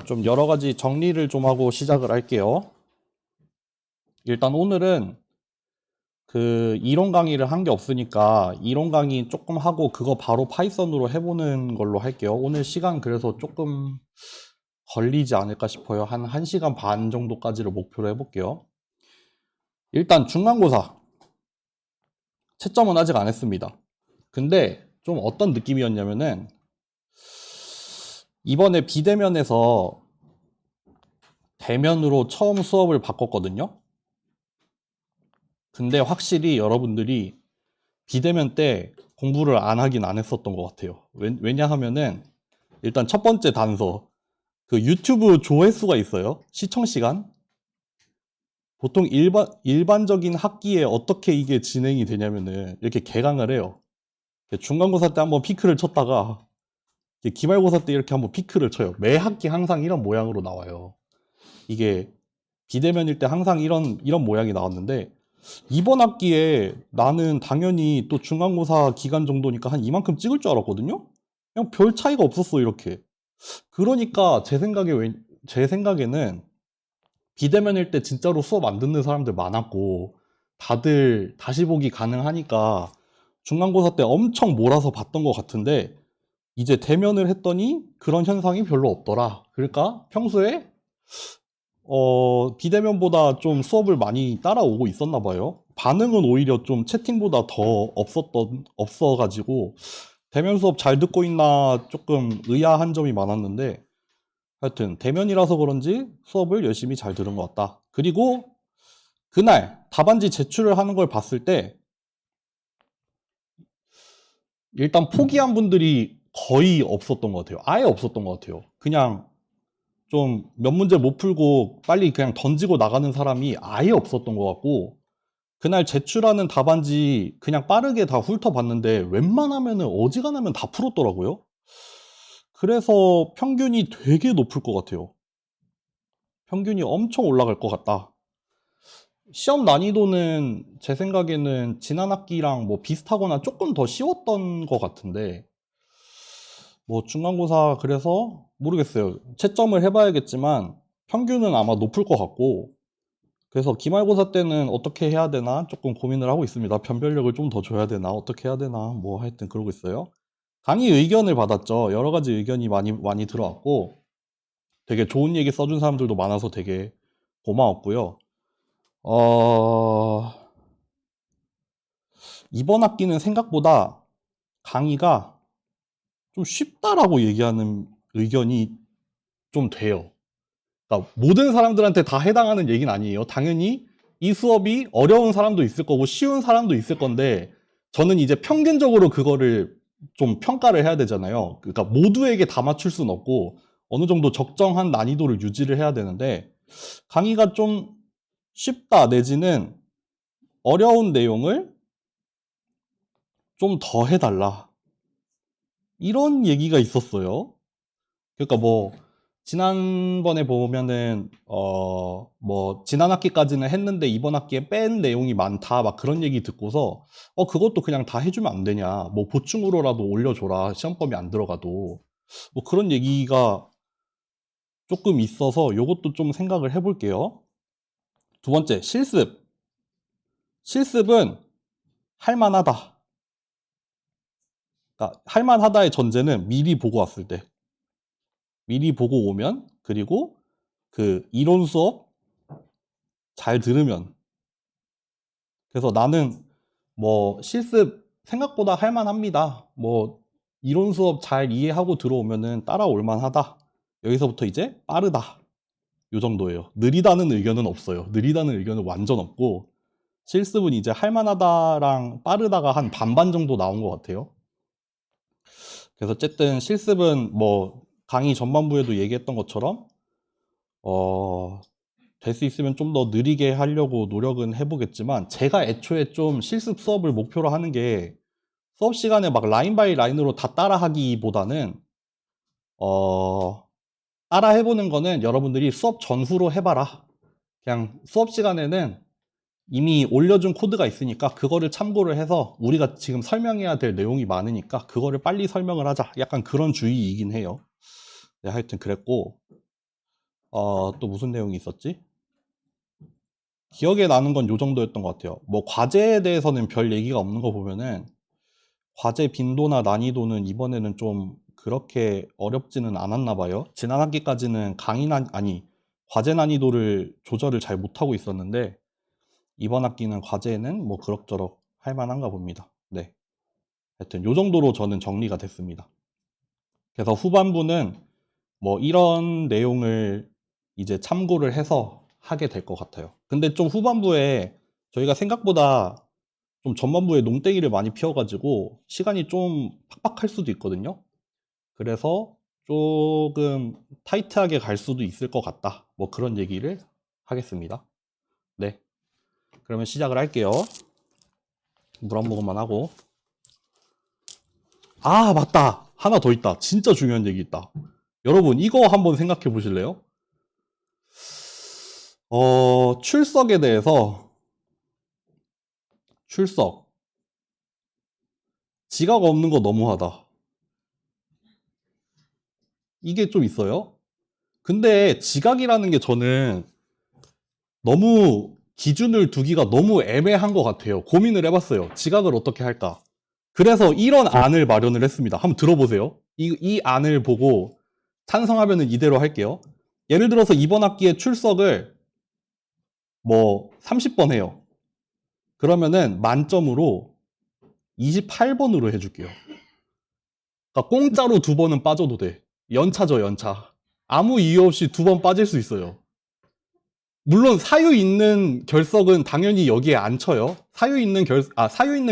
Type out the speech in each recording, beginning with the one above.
좀 여러 가지 정리를 좀 하고 시작을 할게요. 일단 오늘은 그 이론 강의를 한 게 없으니까 이론 강의 조금 하고 그거 바로 파이썬으로 해보는 걸로 할게요. 오늘 시간 그래서 조금 걸리지 않을까 싶어요. 한 1시간 반 정도까지를 목표로 해볼게요. 일단 중간고사 채점은 아직 안 했습니다. 근데 좀 어떤 느낌이었냐면은 이번에 비대면에서 대면으로 처음 수업을 바꿨거든요. 근데 확실히 여러분들이 비대면 때 공부를 안 하긴 안 했었던 것 같아요. 왜냐하면은 일단 첫 번째 단서, 그 유튜브 조회수가 있어요. 시청 시간. 보통 일반적인 학기에 어떻게 이게 진행이 되냐면은 이렇게 개강을 해요. 중간고사 때 한번 피크를 쳤다가 기말고사 때 이렇게 한번 피크를 쳐요. 매 학기 항상 이런 모양으로 나와요. 이게 비대면일 때 항상 이런 모양이 나왔는데 이번 학기에 나는 당연히 또 중간고사 기간 정도니까 한 이만큼 찍을 줄 알았거든요? 그냥 별 차이가 없었어, 이렇게. 그러니까 제 생각에는 비대면일 때 진짜로 수업 안 듣는 사람들 많았고, 다들 다시 보기 가능하니까 중간고사 때 엄청 몰아서 봤던 것 같은데, 이제 대면을 했더니 그런 현상이 별로 없더라. 그러니까 평소에 비대면보다 좀 수업을 많이 따라오고 있었나 봐요. 반응은 오히려 좀 채팅보다 더 없어가지고, 대면 수업 잘 듣고 있나 조금 의아한 점이 많았는데, 하여튼, 대면이라서 그런지 수업을 열심히 잘 들은 것 같다. 그리고 그날 답안지 제출을 하는 걸 봤을 때, 일단 포기한 분들이 거의 없었던 것 같아요. 아예 없었던 것 같아요. 그냥 좀 몇 문제 못 풀고 빨리 그냥 던지고 나가는 사람이 아예 없었던 것 같고, 그날 제출하는 답안지 그냥 빠르게 다 훑어봤는데 웬만하면은 어지간하면 다 풀었더라고요. 그래서 평균이 되게 높을 것 같아요. 평균이 엄청 올라갈 것 같다. 시험 난이도는 제 생각에는 지난 학기랑 뭐 비슷하거나 조금 더 쉬웠던 것 같은데, 뭐 중간고사 그래서 모르겠어요. 채점을 해봐야겠지만 평균은 아마 높을 것 같고, 그래서 기말고사 때는 어떻게 해야 되나 조금 고민을 하고 있습니다. 변별력을 좀 더 줘야 되나 어떻게 해야 되나 뭐 하여튼 그러고 있어요. 강의 의견을 받았죠. 여러 가지 의견이 많이 들어왔고 되게 좋은 얘기 써준 사람들도 많아서 되게 고마웠고요. 어... 이번 학기는 생각보다 강의가 좀 쉽다라고 얘기하는 의견이 좀 돼요. 그러니까 모든 사람들한테 다 해당하는 얘기는 아니에요. 당연히 이 수업이 어려운 사람도 있을 거고 쉬운 사람도 있을 건데, 저는 이제 평균적으로 그거를 좀 평가를 해야 되잖아요. 그러니까 모두에게 다 맞출 수는 없고 어느 정도 적정한 난이도를 유지를 해야 되는데, 강의가 좀 쉽다 내지는 어려운 내용을 좀 더 해달라, 이런 얘기가 있었어요. 그러니까 뭐 지난번에 보면은 뭐 지난 학기까지는 했는데 이번 학기에 뺀 내용이 많다 막 그런 얘기 듣고서 그것도 그냥 다 해주면 안 되냐, 뭐 보충으로라도 올려줘라, 시험범위 안 들어가도, 뭐 그런 얘기가 조금 있어서 요것도 좀 생각을 해볼게요. 두 번째, 실습은 할만하다. 그러니까 할만하다의 전제는 미리 보고 왔을 때, 미리 보고 오면, 그리고 그 이론 수업 잘 들으면. 그래서 나는 뭐 실습 생각보다 할만합니다. 뭐 이론 수업 잘 이해하고 들어오면은 따라올 만하다. 여기서부터 이제 빠르다, 요 정도예요. 느리다는 의견은 없어요. 느리다는 의견은 완전 없고, 실습은 이제 할만하다랑 빠르다가 한 반반 정도 나온 것 같아요. 그래서 어쨌든 실습은 뭐 강의 전반부에도 얘기했던 것처럼 될 수 있으면 좀 더 느리게 하려고 노력은 해보겠지만, 제가 애초에 좀 실습 수업을 목표로 하는 게 수업 시간에 막 라인 바이 라인으로 다 따라하기보다는 따라 해보는 거는 여러분들이 수업 전후로 해봐라. 그냥 수업 시간에는 이미 올려준 코드가 있으니까 그거를 참고를 해서 우리가 지금 설명해야 될 내용이 많으니까 그거를 빨리 설명을 하자, 약간 그런 주의이긴 해요. 네, 하여튼 그랬고, 또 무슨 내용이 있었지? 기억에 나는 건 요 정도였던 것 같아요. 뭐 과제에 대해서는 별 얘기가 없는 거 보면은 과제 빈도나 난이도는 이번에는 좀 그렇게 어렵지는 않았나 봐요. 지난 학기까지는 과제 난이도를 조절을 잘 못하고 있었는데 이번 학기는 과제는 뭐 그럭저럭 할 만한가 봅니다. 네. 하여튼 요 정도로 저는 정리가 됐습니다. 그래서 후반부는 뭐 이런 내용을 이제 참고를 해서 하게 될 것 같아요. 근데 좀 후반부에 저희가 생각보다 좀 전반부에 농땡이를 많이 피워가지고 시간이 좀 팍팍할 수도 있거든요. 그래서 조금 타이트하게 갈 수도 있을 것 같다. 뭐 그런 얘기를 하겠습니다. 네. 그러면 시작을 할게요. 물 한 모금만 하고. 아, 맞다. 하나 더 있다. 진짜 중요한 얘기 있다. 여러분, 이거 한번 생각해 보실래요? 출석에 대해서, 출석. 지각 없는 거 너무하다. 이게 좀 있어요. 근데 지각이라는 게 저는 너무 기준을 두기가 너무 애매한 것 같아요. 고민을 해봤어요. 지각을 어떻게 할까? 그래서 이런 안을 마련을 했습니다. 한번 들어보세요. 이 안을 보고 찬성하면 이대로 할게요. 예를 들어서 이번 학기에 출석을 뭐 30번 해요. 그러면은 만점으로 28번으로 해줄게요. 그러니까 공짜로 2번은 빠져도 돼. 연차죠, 연차. 아무 이유 없이 2번 빠질 수 있어요. 물론 사유 있는 결석은 당연히 여기에 안 쳐요. 사유 있는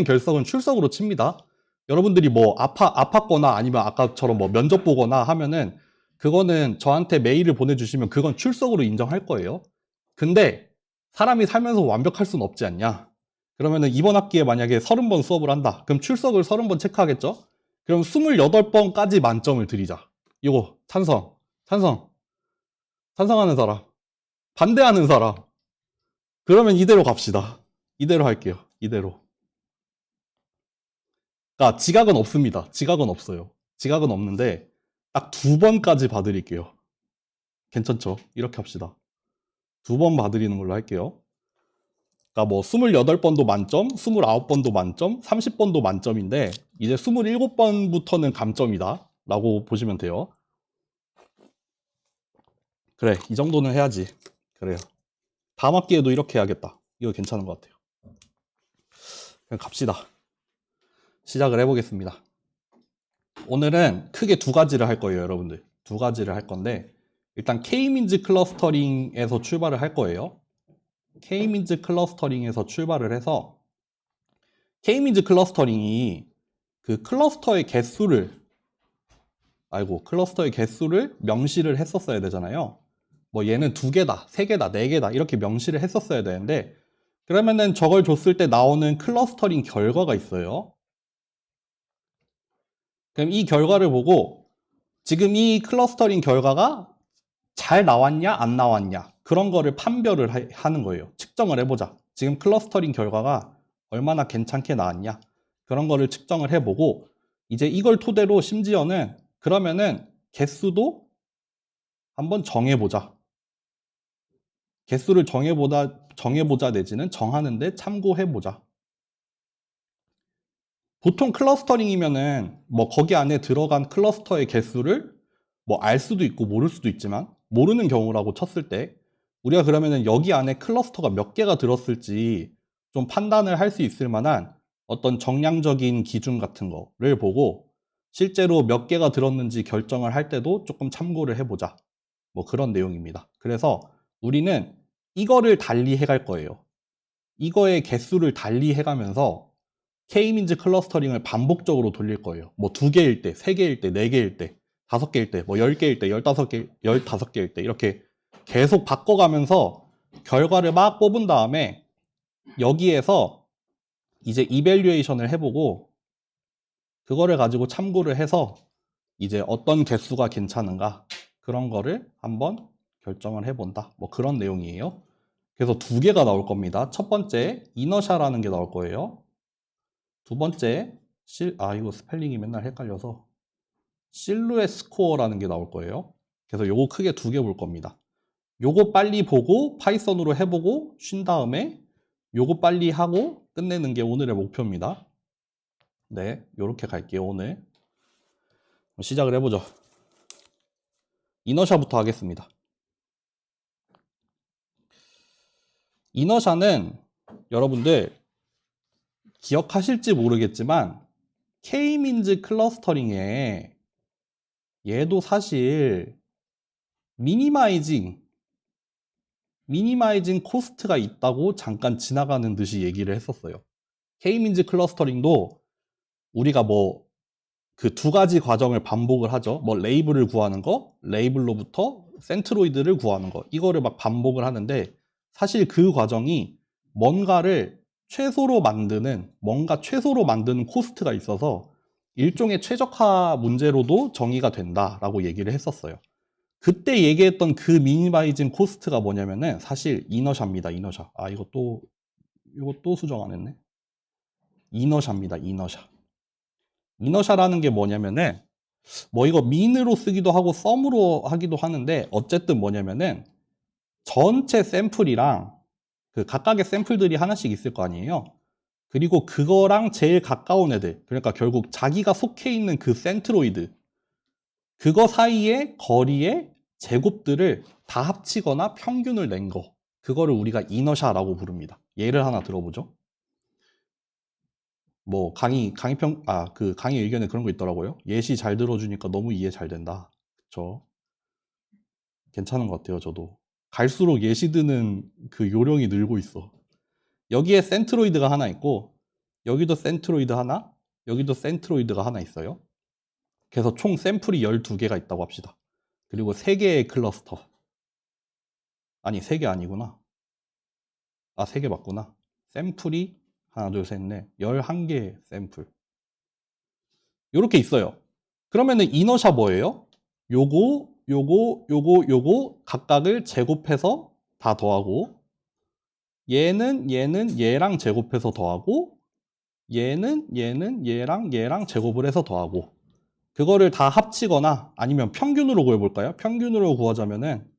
결석은 출석으로 칩니다. 여러분들이 뭐 아팠거나 아니면 아까처럼 뭐 면접 보거나 하면은 그거는 저한테 메일을 보내주시면 그건 출석으로 인정할 거예요. 근데 사람이 살면서 완벽할 수는 없지 않냐? 그러면은 이번 학기에 만약에 30번 수업을 한다. 그럼 출석을 30번 체크하겠죠? 그럼 28번까지 만점을 드리자. 이거 찬성. 찬성. 찬성하는 사람. 반대하는 사람. 그러면 이대로 갑시다. 이대로 할게요. 이대로. 그러니까 지각은 없습니다. 지각은 없어요. 지각은 없는데 딱 2번까지 봐드릴게요. 괜찮죠? 이렇게 합시다. 2번 봐드리는 걸로 할게요. 그러니까 뭐 28번도 만점, 29번도 만점, 30번도 만점인데 이제 27번부터는 감점이다 라고 보시면 돼요. 그래, 이 정도는 해야지. 그래요. 다음 학기에도 이렇게 해야겠다. 이거 괜찮은 것 같아요. 그냥 갑시다. 시작을 해보겠습니다. 오늘은 크게 2가지를 할 거예요, 여러분들. 2가지를 할 건데 일단 K민즈 클러스터링에서 출발을 할 거예요. K민즈 클러스터링에서 출발을 해서 K민즈 클러스터링이 그 클러스터의 개수를 명시를 했었어야 되잖아요. 뭐 얘는 2개다, 3개다, 4개다 이렇게 명시를 했었어야 되는데 그러면은 저걸 줬을 때 나오는 클러스터링 결과가 있어요. 그럼 이 결과를 보고 지금 이 클러스터링 결과가 잘 나왔냐 안 나왔냐 그런 거를 판별을 하는 거예요. 측정을 해보자. 지금 클러스터링 결과가 얼마나 괜찮게 나왔냐 그런 거를 측정을 해보고 이제 이걸 토대로 심지어는 그러면은 개수도 한번 정해보자. 개수를 정해보자 내지는 정하는데 참고해보자. 보통 클러스터링이면은 뭐 거기 안에 들어간 클러스터의 개수를 뭐 알 수도 있고 모를 수도 있지만 모르는 경우라고 쳤을 때 우리가 그러면은 여기 안에 클러스터가 몇 개가 들었을지 좀 판단을 할 수 있을 만한 어떤 정량적인 기준 같은 거를 보고 실제로 몇 개가 들었는지 결정을 할 때도 조금 참고를 해보자. 뭐 그런 내용입니다. 그래서 우리는 이거를 달리 해갈 거예요. 이거의 개수를 달리 해가면서 K민즈 클러스터링을 반복적으로 돌릴 거예요. 뭐 2개일 때, 3개일 때, 4개일 때, 5개일 때, 뭐 10개일 때, 15개일 때 이렇게 계속 바꿔가면서 결과를 막 뽑은 다음에 여기에서 이제 이밸류에이션을 해보고 그거를 가지고 참고를 해서 이제 어떤 개수가 괜찮은가 그런 거를 한번 결정을 해본다. 뭐 그런 내용이에요. 그래서 2개가 나올 겁니다. 첫 번째 이너샤라는 게 나올 거예요. 두 번째 이거 스펠링이 맨날 헷갈려서 실루엣 스코어라는 게 나올 거예요. 그래서 요거 크게 2개 볼 겁니다. 요거 빨리 보고 파이썬으로 해보고 쉰 다음에 요거 빨리 하고 끝내는 게 오늘의 목표입니다. 네, 요렇게 갈게요. 오늘 시작을 해보죠. 이너샤부터 하겠습니다. 이너샤는 여러분들 기억하실지 모르겠지만 K-민즈 클러스터링에 얘도 사실 미니마이징 코스트가 있다고 잠깐 지나가는 듯이 얘기를 했었어요. K-민즈 클러스터링도 우리가 뭐 그 두 가지 과정을 반복을 하죠. 뭐 레이블을 구하는 거, 레이블로부터 센트로이드를 구하는 거, 이거를 막 반복을 하는데 사실 그 과정이 뭔가 최소로 만드는 코스트가 있어서 일종의 최적화 문제로도 정의가 된다라고 얘기를 했었어요. 그때 얘기했던 그 미니마이징 코스트가 뭐냐면은 사실 이너샤입니다. 이너샤. 아, 이거 또 수정 안 했네. 이너샤입니다. 이너샤. 이너샤라는 게 뭐냐면은 뭐 이거 민으로 쓰기도 하고 썸으로 하기도 하는데 어쨌든 뭐냐면은 전체 샘플이랑 그 각각의 샘플들이 하나씩 있을 거 아니에요. 그리고 그거랑 제일 가까운 애들, 그러니까 결국 자기가 속해 있는 그 센트로이드, 그거 사이의 거리의 제곱들을 다 합치거나 평균을 낸 거, 그거를 우리가 이너샤라고 부릅니다. 예를 하나 들어보죠. 뭐 그 강의 의견에 그런 거 있더라고요. 예시 잘 들어주니까 너무 이해 잘 된다. 그쵸? 괜찮은 것 같아요, 저도. 갈수록 예시 드는 그 요령이 늘고 있어. 여기에 센트로이드가 하나 있고, 여기도 센트로이드 하나, 여기도 센트로이드가 하나 있어요. 그래서 총 샘플이 12개가 있다고 합시다. 그리고 3개의 클러스터. 아니, 3개 아니구나. 아, 3개 맞구나. 샘플이 하나, 둘, 셋, 넷, 11개의 샘플. 요렇게 있어요. 그러면은 이너샤 뭐예요? 요거 각각을 제곱해서 다 더하고, 얘는 얘랑 제곱해서 더하고, 얘는 얘랑 제곱을 해서 더하고, 그거를 다 합치거나 아니면 평균으로 구해볼까요? 평균으로 구하자면은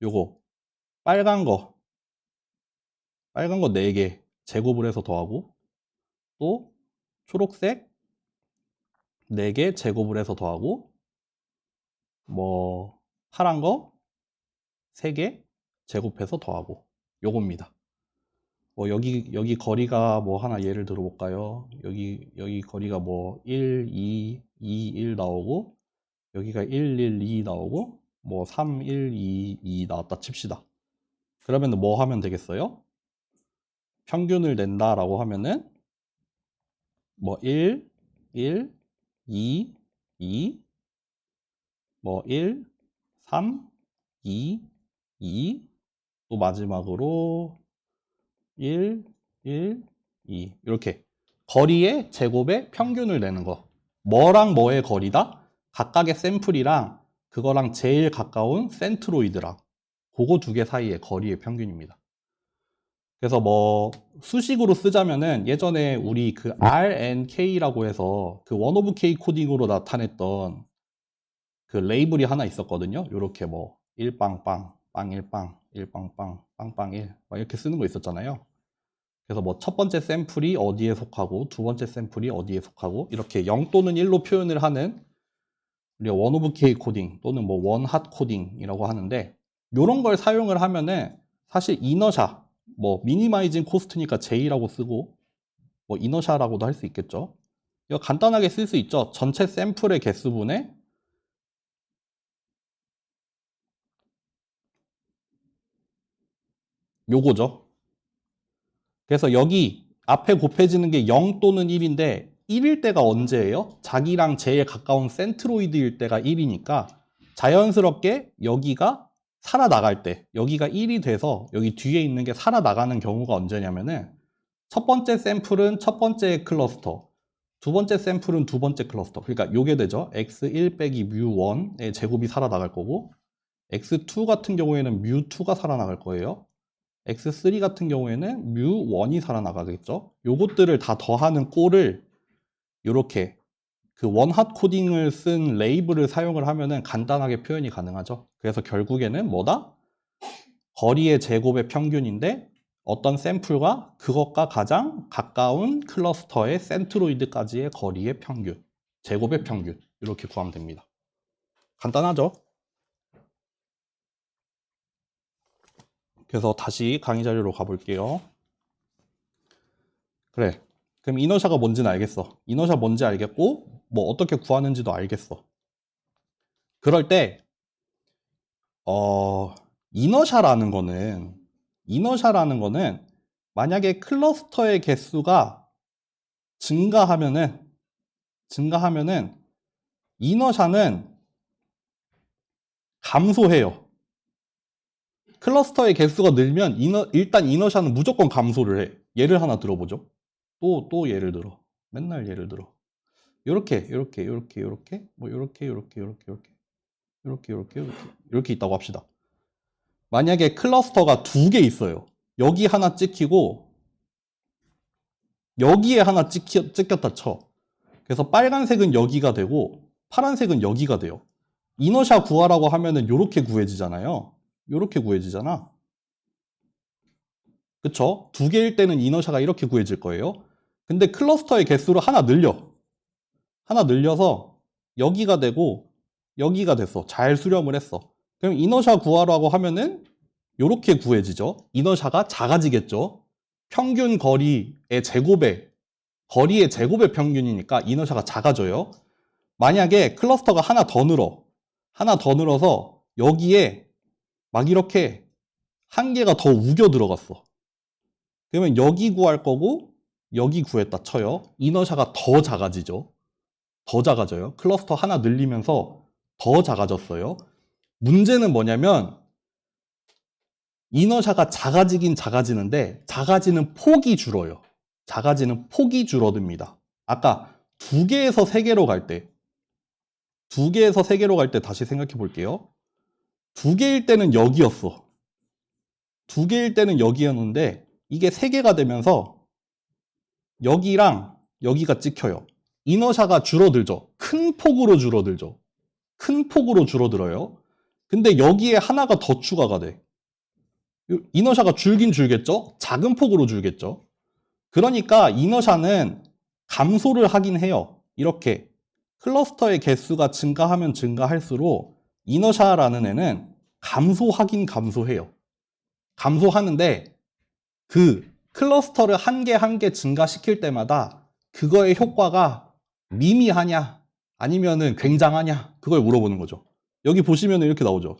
요거 빨간 거 4개 제곱을 해서 더하고, 또 초록색 4개 제곱을 해서 더하고, 뭐 파란 거 3개 제곱해서 더하고, 요겁니다. 뭐 여기 거리가 뭐 하나 예를 들어볼까요? 여기 거리가 뭐 1, 2, 2, 1 나오고, 여기가 1, 1, 2 나오고, 뭐 3, 1, 2, 2 나왔다 칩시다. 그러면 뭐 하면 되겠어요? 평균을 낸다라고 하면은 뭐 1, 1, 2, 2, 뭐 1, 3, 2, 2, 또 마지막으로 1, 1, 2 이렇게 거리의 제곱의 평균을 내는 거. 뭐랑 뭐의 거리다? 각각의 샘플이랑 그거랑 제일 가까운 센트로이드랑 그거 두 개 사이의 거리의 평균입니다. 그래서 뭐 수식으로 쓰자면은 예전에 우리 그 RNK라고 해서 그 원 오브 K 코딩으로 나타냈던 그 레이블이 하나 있었거든요. 요렇게 뭐 1빵빵, 빵 1빵, 1빵빵, 빵빵 1 막 이렇게 쓰는 거 있었잖아요. 그래서 뭐 첫 번째 샘플이 어디에 속하고 두 번째 샘플이 어디에 속하고 이렇게 0 또는 1로 표현을 하는 우리가 원 오브 K 코딩 또는 뭐 원핫 코딩이라고 하는데, 요런 걸 사용을 하면은 사실 이너샤 뭐 미니마이징 코스트니까 J라고 쓰고 뭐 이너샤라고도 할 수 있겠죠. 이거 간단하게 쓸 수 있죠. 전체 샘플의 개수분의 요거죠. 그래서 여기 앞에 곱해지는 게 0 또는 1인데 1일 때가 언제예요? 자기랑 제일 가까운 센트로이드일 때가 1이니까 자연스럽게 여기가 살아나갈 때, 여기가 1이 돼서 여기 뒤에 있는 게 살아나가는 경우가 언제냐면은 첫 번째 샘플은 첫 번째 클러스터, 두 번째 샘플은 두 번째 클러스터. 그러니까 요게 되죠. x1 빼기 mu1의 제곱이 살아나갈 거고, x2 같은 경우에는 mu2가 살아나갈 거예요. x3 같은 경우에는 mu1이 살아나가겠죠. 요것들을 다 더하는 꼴을 이렇게 그 원핫 코딩을 쓴 레이블을 사용을 하면은 간단하게 표현이 가능하죠. 그래서 결국에는 뭐다? 거리의 제곱의 평균인데 어떤 샘플과 그것과 가장 가까운 클러스터의 센트로이드까지의 거리의 평균, 제곱의 평균 이렇게 구하면 됩니다. 간단하죠? 그래서 다시 강의 자료로 가볼게요. 그래. 그럼 이너샤가 뭔지는 알겠어. 이너샤 뭔지 알겠고 뭐 어떻게 구하는지도 알겠어. 그럴 때 이너샤라는 거는 만약에 클러스터의 개수가 증가하면은 이너샤는 감소해요. 클러스터의 개수가 늘면 일단 이너샤는 무조건 감소를 해. 예를 하나 들어보죠. 또 예를 들어. 맨날 예를 들어. 요렇게 뭐 요렇게 있다고 합시다. 만약에 클러스터가 2개 있어요. 여기 하나 찍히고 여기에 하나 찍혔다 쳐. 그래서 빨간색은 여기가 되고 파란색은 여기가 돼요. 이너샤 구하라고 하면은 요렇게 구해지잖아요. 요렇게 구해지잖아. 그쵸? 2개일 때는 이너샤가 이렇게 구해질 거예요. 근데 클러스터의 개수를 하나 늘려서 여기가 되고 여기가 됐어. 잘 수렴을 했어. 그럼 이너샤 구하라고 하면은 요렇게 구해지죠. 이너샤가 작아지겠죠. 평균 거리의 제곱의 평균이니까 이너샤가 작아져요. 만약에 클러스터가 하나 더 늘어서 여기에 막 이렇게 한 개가 더 우겨 들어갔어. 그러면 여기 구할 거고 여기 구했다 쳐요. 이너샤가 더 작아지죠. 더 작아져요. 클러스터 하나 늘리면서 더 작아졌어요. 문제는 뭐냐면 이너샤가 작아지긴 작아지는데 작아지는 폭이 줄어요. 작아지는 폭이 줄어듭니다. 아까 2개에서 3개로 갈 때 2개에서 3개로 갈 때 다시 생각해 볼게요. 2개일 때는 여기였어. 2개일 때는 여기였는데 이게 3개가 되면서 여기랑 여기가 찍혀요. 이너샤가 줄어들죠. 큰 폭으로 줄어들죠. 큰 폭으로 줄어들어요. 근데 여기에 하나가 더 추가가 돼. 이너샤가 줄긴 줄겠죠? 작은 폭으로 줄겠죠? 그러니까 이너샤는 감소를 하긴 해요. 이렇게 클러스터의 개수가 증가하면 증가할수록 이너샤라는 애는 감소하긴 감소해요. 감소하는데 그 클러스터를 한 개 한 개 증가시킬 때마다 그거의 효과가 미미하냐 아니면은 굉장하냐 그걸 물어보는 거죠. 여기 보시면 이렇게 나오죠.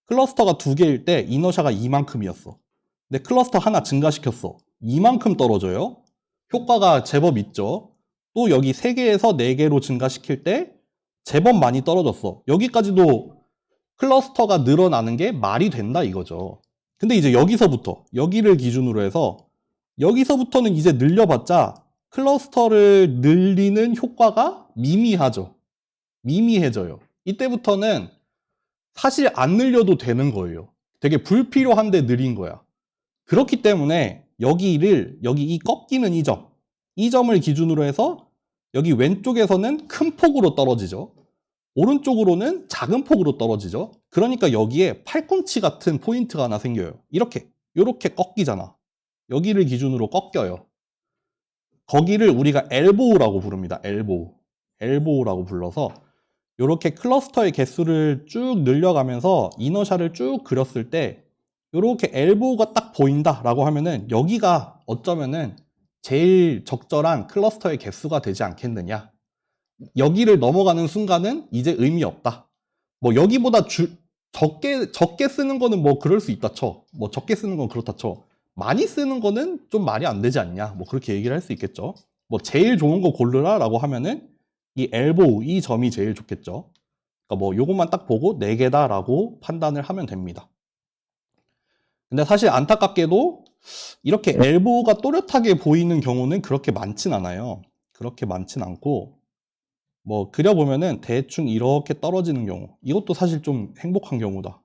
클러스터가 2개일 때 이너샤가 이만큼이었어. 근데 클러스터 하나 증가시켰어. 이만큼 떨어져요. 효과가 제법 있죠. 또 여기 3개에서 4개로 증가시킬 때 제법 많이 떨어졌어. 여기까지도 클러스터가 늘어나는 게 말이 된다 이거죠. 근데 이제 여기를 기준으로 해서 여기서부터는 이제 늘려봤자 클러스터를 늘리는 효과가 미미해져요. 이때부터는 사실 안 늘려도 되는 거예요. 되게 불필요한데 느린 거야. 그렇기 때문에 여기 이 꺾이는 이 점을 기준으로 해서 여기 왼쪽에서는 큰 폭으로 떨어지죠. 오른쪽으로는 작은 폭으로 떨어지죠. 그러니까 여기에 팔꿈치 같은 포인트가 하나 생겨요. 이렇게 꺾이잖아. 여기를 기준으로 꺾여요. 거기를 우리가 엘보우라고 부릅니다. 엘보우라고 불러서 이렇게 클러스터의 개수를 쭉 늘려가면서 이너샤를 쭉 그렸을 때 이렇게 엘보우가 딱 보인다라고 하면은 여기가 어쩌면은 제일 적절한 클러스터의 개수가 되지 않겠느냐. 여기를 넘어가는 순간은 이제 의미 없다. 뭐 여기보다 적게 쓰는 거는 뭐 그럴 수 있다 쳐. 뭐 적게 쓰는 건 그렇다 쳐. 많이 쓰는 거는 좀 말이 안 되지 않냐. 뭐 그렇게 얘기를 할 수 있겠죠. 뭐 제일 좋은 거 고르라라고 하면은 이 엘보우 이 점이 제일 좋겠죠. 그러니까 뭐 요것만 딱 보고 4개다라고 판단을 하면 됩니다. 근데 사실 안타깝게도 이렇게 엘보우가 또렷하게 보이는 경우는 그렇게 많진 않아요. 그렇게 많진 않고 뭐 그려보면은 대충 이렇게 떨어지는 경우 이것도 사실 좀 행복한 경우다.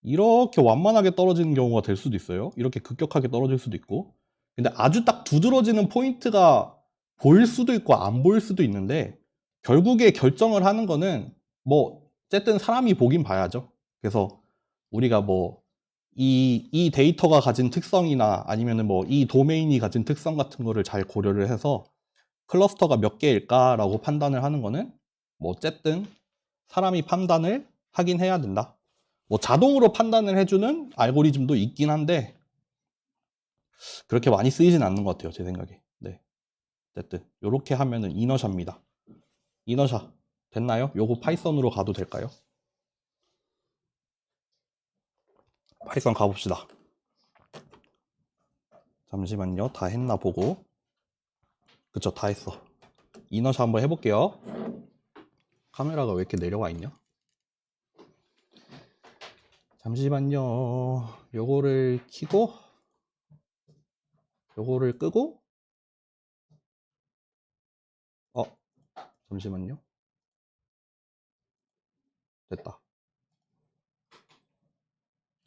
이렇게 완만하게 떨어지는 경우가 될 수도 있어요. 이렇게 급격하게 떨어질 수도 있고. 근데 아주 딱 두드러지는 포인트가 보일 수도 있고 안 보일 수도 있는데 결국에 결정을 하는 거는 뭐 어쨌든 사람이 보긴 봐야죠. 그래서 우리가 뭐 이 데이터가 가진 특성이나 아니면은 뭐 이 도메인이 가진 특성 같은 거를 잘 고려를 해서 클러스터가 몇 개일까라고 판단을 하는 거는 뭐 어쨌든 사람이 판단을 하긴 해야 된다. 뭐 자동으로 판단을 해주는 알고리즘도 있긴 한데 그렇게 많이 쓰이진 않는 것 같아요, 제 생각에. 네. 어쨌든 이렇게 하면은 이너샤입니다. 이너샤 됐나요? 요거 파이썬으로 가도 될까요? 파이썬 가봅시다. 잠시만요. 다 했나 보고. 그쵸, 다 했어. 이너샤 한번 해볼게요. 카메라가 왜 이렇게 내려와 있냐? 잠시만요. 요거를 켜고 요거를 끄고 잠시만요. 됐다.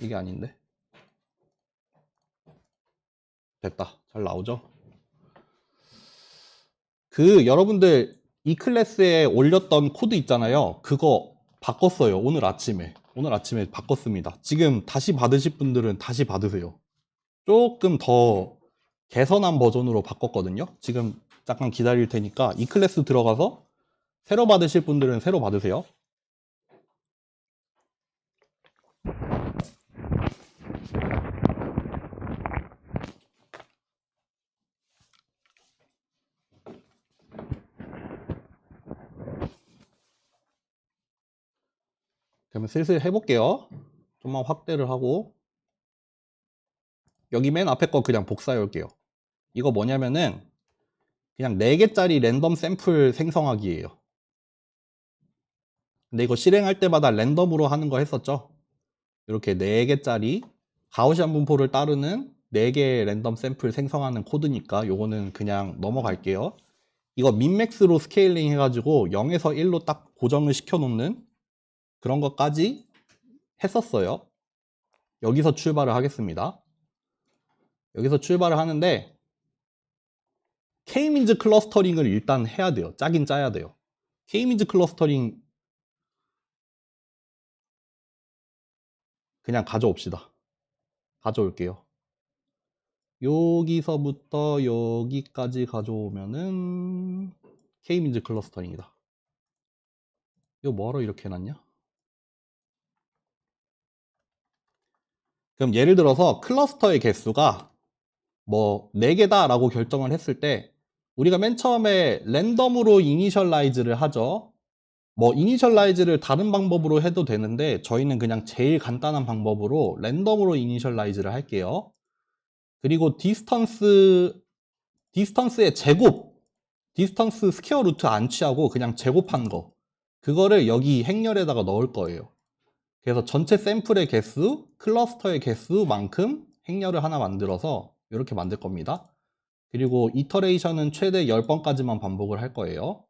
이게 아닌데. 됐다. 잘 나오죠? 여러분들 이 클래스에 올렸던 코드 있잖아요. 그거 바꿨어요. 오늘 아침에 바꿨습니다. 지금 다시 받으실 분들은 다시 받으세요. 조금 더 개선한 버전으로 바꿨거든요. 지금 잠깐 기다릴 테니까 이 클래스 들어가서 새로 받으실 분들은 새로 받으세요. 그러면 슬슬 해볼게요. 좀만 확대를 하고 여기 맨 앞에 거 그냥 복사해 올게요. 이거 뭐냐면은 그냥 4개짜리 랜덤 샘플 생성하기예요. 근데 이거 실행할 때마다 랜덤으로 하는 거 했었죠? 이렇게 4개짜리 가우시안 분포를 따르는 4개 랜덤 샘플 생성하는 코드니까 요거는 그냥 넘어갈게요. 이거 민맥스로 스케일링 해가지고 0에서 1로 딱 고정을 시켜놓는 그런 것까지 했었어요. 여기서 출발을 하겠습니다. 여기서 출발을 하는데 K민즈 클러스터링을 일단 해야 돼요. 짜긴 짜야 돼요. K민즈 클러스터링 그냥 가져옵시다. 가져올게요. 여기서부터 여기까지 가져오면은 K민즈 클러스터링이다. 이거 뭐하러 이렇게 해놨냐? 그럼 예를 들어서 클러스터의 개수가 뭐 4개다 라고 결정을 했을 때 우리가 맨 처음에 랜덤으로 이니셜라이즈를 하죠. 뭐 이니셜라이즈를 다른 방법으로 해도 되는데 저희는 그냥 제일 간단한 방법으로 랜덤으로 이니셜라이즈를 할게요. 그리고 디스턴스의 제곱, 디스턴스 스퀘어 루트 안 취하고 그냥 제곱한 거 그거를 여기 행렬에다가 넣을 거예요. 그래서 전체 샘플의 개수, 클러스터의 개수만큼 행렬을 하나 만들어서 이렇게 만들 겁니다. 그리고 이터레이션은 최대 10번까지만 반복을 할 거예요.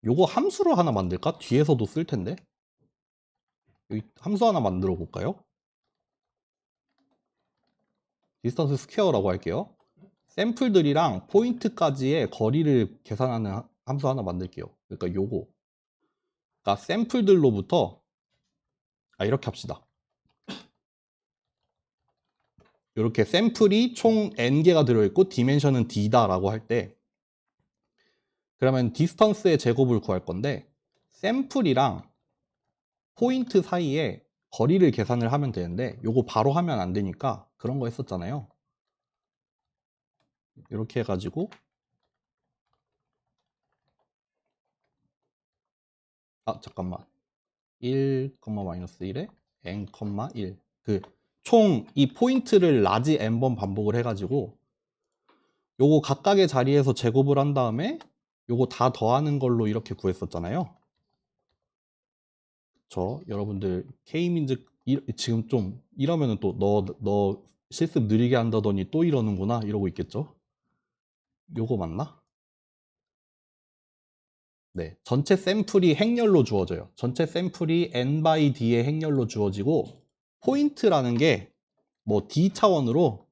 요거 함수로 하나 만들까? 뒤에서도 쓸 텐데. 여기 함수 하나 만들어 볼까요? 디스턴스 스퀘어라고 할게요. 샘플들이랑 포인트까지의 거리를 계산하는 함수 하나 만들게요. 그러니까 요거. 그러니까 샘플들로부터 이렇게 합시다. 이렇게 샘플이 총 n개가 들어있고 디멘션은 d다라고 할 때 그러면 디스턴스의 제곱을 구할 건데 샘플이랑 포인트 사이에 거리를 계산을 하면 되는데 요거 바로 하면 안 되니까 그런 거 했었잖아요. 이렇게 해가지고 잠깐만 1, 마이너스 1에 n, 1 총 이 포인트를 라지 n번 반복을 해가지고 요거 각각의 자리에서 제곱을 한 다음에 요거 다 더하는 걸로 이렇게 구했었잖아요. 여러분들 K민즈 지금 좀 이러면은 또 너 실습 느리게 한다더니 또 이러는구나 이러고 있겠죠? 요거 맞나? 네, 전체 샘플이 행렬로 주어져요. 전체 샘플이 n by d의 행렬로 주어지고 포인트라는 게 뭐 d 차원으로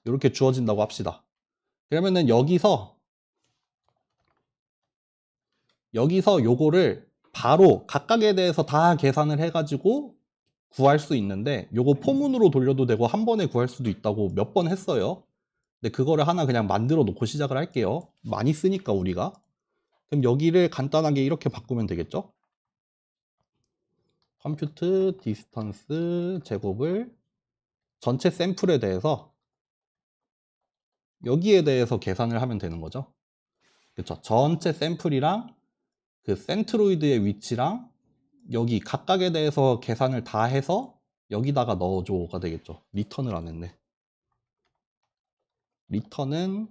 이렇게 주어진다고 합시다. 그러면은 여기서 요거를 바로 각각에 대해서 다 계산을 해가지고 구할 수 있는데 요거 포문으로 돌려도 되고 한 번에 구할 수도 있다고 몇 번 했어요. 근데 그거를 하나 그냥 만들어 놓고 시작을 할게요. 많이 쓰니까 우리가. 그럼 여기를 간단하게 이렇게 바꾸면 되겠죠? 컴퓨트 디스턴스 제곱을 전체 샘플에 대해서 여기에 대해서 계산을 하면 되는 거죠. 그렇죠. 전체 샘플이랑 그 센트로이드의 위치랑 여기 각각에 대해서 계산을 다 해서 여기다가 넣어줘가 되겠죠. 리턴을 안 했네. 리턴은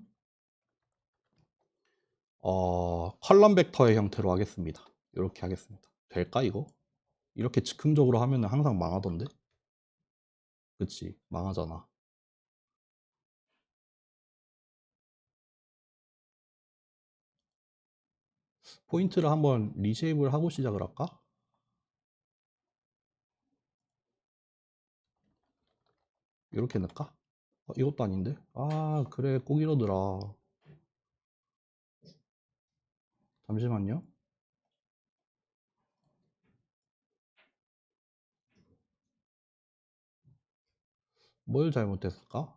컬럼 벡터의 형태로 하겠습니다. 이렇게 하겠습니다. 될까 이거? 이렇게 즉흥적으로 하면 항상 망하던데? 그치, 망하잖아. 포인트를 한번 리쉐입을 하고 시작을 할까? 이렇게 넣을까? 이것도 아닌데? 아, 그래, 꼭 이러더라. 잠시만요. 뭘 잘못했을까?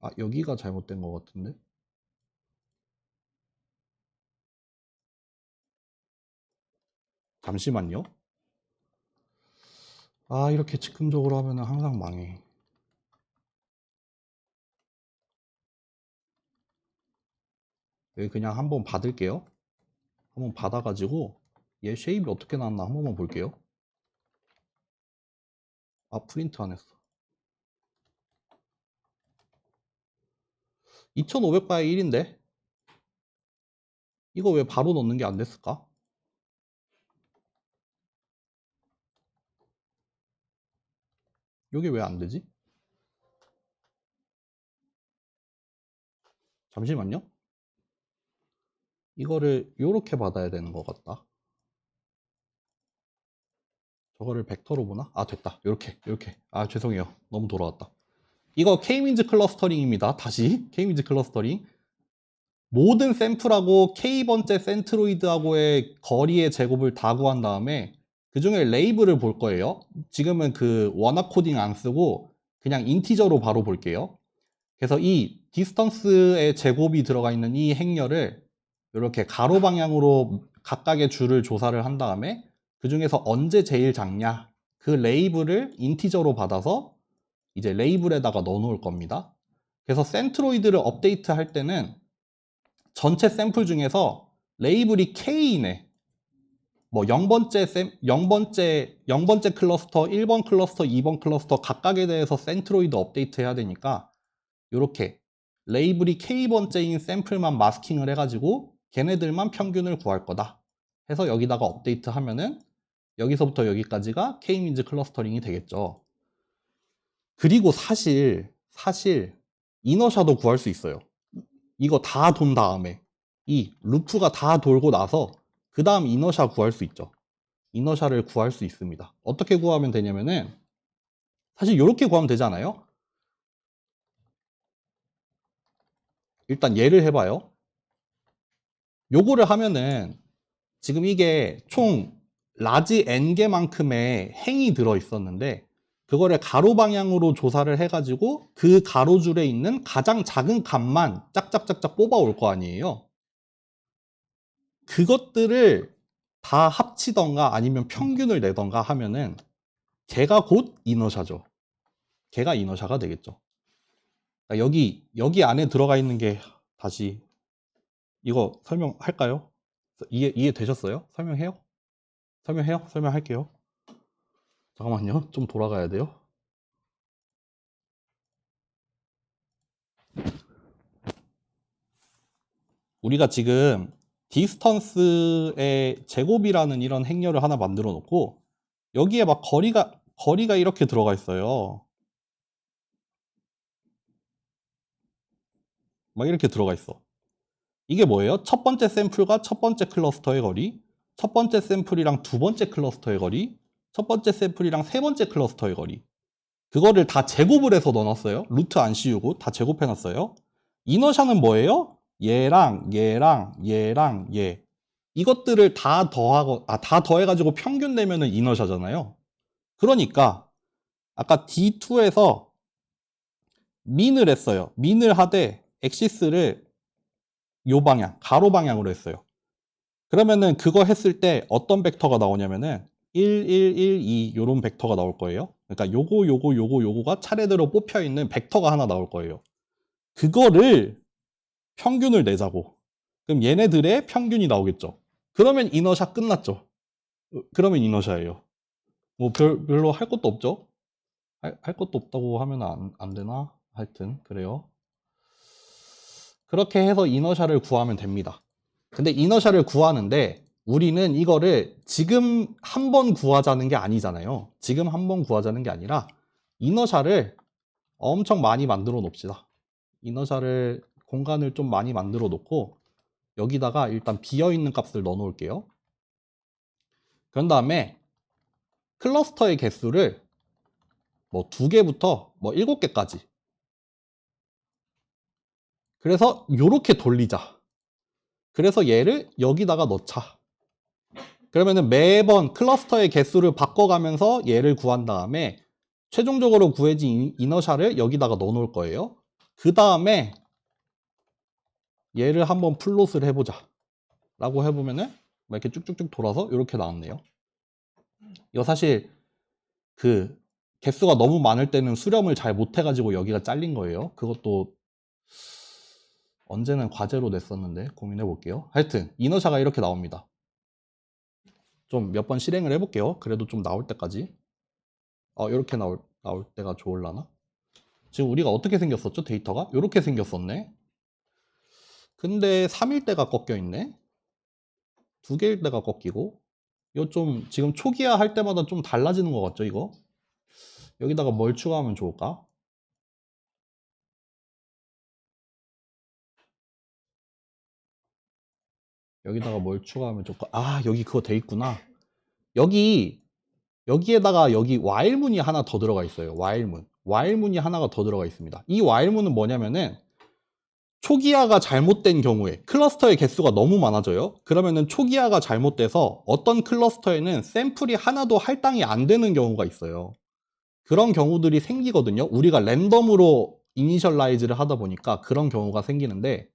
아, 여기가 잘못된 것 같은데? 잠시만요. 아, 이렇게 즉흥적으로 하면 항상 망해. 여기 그냥 한번 받을게요. 한번 받아가지고 얘 쉐입이 어떻게 나왔나 한 번만 볼게요. 아, 프린트 안 했어. 2500바이 1인데? 이거 왜 바로 넣는 게 안 됐을까? 이게 왜 안 되지? 잠시만요. 이거를 이렇게 받아야 되는 것 같다. 저거를 벡터로 보나? 아, 됐다. 이렇게. 아, 죄송해요. 너무 돌아왔다. 이거 K-민즈 클러스터링입니다. 다시 K-민즈 클러스터링. 모든 샘플하고 K번째 센트로이드하고의 거리의 제곱을 다 구한 다음에 그 중에 레이블을 볼 거예요. 지금은 그 원화 코딩 안 쓰고 그냥 인티저로 바로 볼게요. 그래서 이 디스턴스의 제곱이 들어가 있는 이 행렬을 이렇게 가로 방향으로 각각의 줄을 조사를 한 다음에 그 중에서 언제 제일 작냐 그 레이블을 인티저로 받아서 이제 레이블에다가 넣어 놓을 겁니다. 그래서 센트로이드를 업데이트 할 때는 전체 샘플 중에서 레이블이 K이네. 뭐 0번째 클러스터, 1번 클러스터, 2번 클러스터 각각에 대해서 센트로이드 업데이트 해야 되니까 이렇게 레이블이 K번째인 샘플만 마스킹을 해가지고 걔네들만 평균을 구할 거다. 해서 여기다가 업데이트 하면은 여기서부터 여기까지가 K-민즈 클러스터링이 되겠죠. 그리고 사실 이너샤도 구할 수 있어요. 이거 다 돈 다음에 이 루프가 다 돌고 나서 그 다음 이너샤 구할 수 있죠. 이너샤를 구할 수 있습니다. 어떻게 구하면 되냐면은 사실 이렇게 구하면 되잖아요. 일단 얘를 해봐요. 요거를 하면은 지금 이게 총 라지 n개만큼의 행이 들어 있었는데 그거를 가로 방향으로 조사를 해가지고 그 가로줄에 있는 가장 작은 값만 짝짝짝짝 뽑아올 거 아니에요. 그것들을 다 합치던가 아니면 평균을 내던가 하면은 걔가 곧 이너샤죠. 걔가 이너샤가 되겠죠. 그러니까 여기 안에 들어가 있는 게 다시 이거 설명할까요? 이해되셨어요? 설명해요? 설명해요? 설명할게요. 잠깐만요. 좀 돌아가야 돼요. 우리가 지금 디스턴스의 제곱이라는 이런 행렬을 하나 만들어 놓고 여기에 막 거리가 이렇게 들어가 있어요. 막 이렇게 들어가 있어. 이게 뭐예요? 첫 번째 샘플과 첫 번째 클러스터의 거리, 첫 번째 샘플이랑 두 번째 클러스터의 거리, 첫 번째 샘플이랑 세 번째 클러스터의 거리. 그거를 다 제곱을 해서 넣어놨어요. 루트 안 씌우고 다 제곱해놨어요. 이너샤는 뭐예요? 얘랑 얘랑 얘랑 얘. 이것들을 다 더해가지고 평균 내면은 이너샤잖아요. 그러니까 아까 D2에서 민을 했어요. 민을 하되 엑시스를 요 방향, 가로 방향으로 했어요. 그러면은 그거 했을 때 어떤 벡터가 나오냐면은 1, 1, 1, 2 요런 벡터가 나올 거예요. 그러니까 요거가 차례대로 뽑혀 있는 벡터가 하나 나올 거예요. 그거를 평균을 내자고. 그럼 얘네들의 평균이 나오겠죠. 그러면 이너샤 끝났죠. 그러면 이너샤예요. 뭐 별로 할 것도 없죠. 할 것도 없다고 하면 안 되나? 하여튼 그래요. 그렇게 해서 이너샤를 구하면 됩니다. 근데 이너샤를 구하는데 우리는 이거를 지금 한 번 구하자는 게 아니잖아요. 지금 한 번 구하자는 게 아니라 이너샤를 엄청 많이 만들어 놓읍시다. 이너샤를 공간을 좀 많이 만들어 놓고 여기다가 일단 비어있는 값을 넣어 놓을게요. 그런 다음에 클러스터의 개수를 뭐 2개부터 뭐 7개까지. 그래서 요렇게 돌리자. 그래서 얘를 여기다가 넣자. 그러면은 매번 클러스터의 개수를 바꿔가면서 얘를 구한 다음에 최종적으로 구해진 이너샤를 여기다가 넣어 놓을 거예요. 그 다음에 얘를 한번 플롯을 해보자 라고 해보면은 이렇게 쭉쭉쭉 돌아서 이렇게 나왔네요. 이거 사실 그 개수가 너무 많을 때는 수렴을 잘 못해가지고 여기가 잘린 거예요. 그것도 언제는 과제로 냈었는데 고민해 볼게요. 하여튼 이너샤가 이렇게 나옵니다. 좀 몇 번 실행을 해볼게요. 그래도 좀 나올 때까지. 이렇게 나올 때가 좋을라나? 지금 우리가 어떻게 생겼었죠? 데이터가? 이렇게 생겼었네. 근데 3일 때가 꺾여 있네. 2개일 때가 꺾이고. 이거 좀 지금 초기화 할 때마다 좀 달라지는 것 같죠, 이거? 여기다가 뭘 추가하면 좋을까? 여기다가 뭘 추가하면 좋을까? 아, 여기 그거 돼 있구나. 여기에다가 여기 while문이 하나 더 들어가 있어요. while문이 하나가 더 들어가 있습니다. 이 while문은 뭐냐면은 초기화가 잘못된 경우에 클러스터의 개수가 너무 많아져요. 그러면은 초기화가 잘못돼서 어떤 클러스터에는 샘플이 하나도 할당이 안 되는 경우가 있어요. 그런 경우들이 생기거든요. 우리가 랜덤으로 이니셜라이즈를 하다 보니까 그런 경우가 생기는데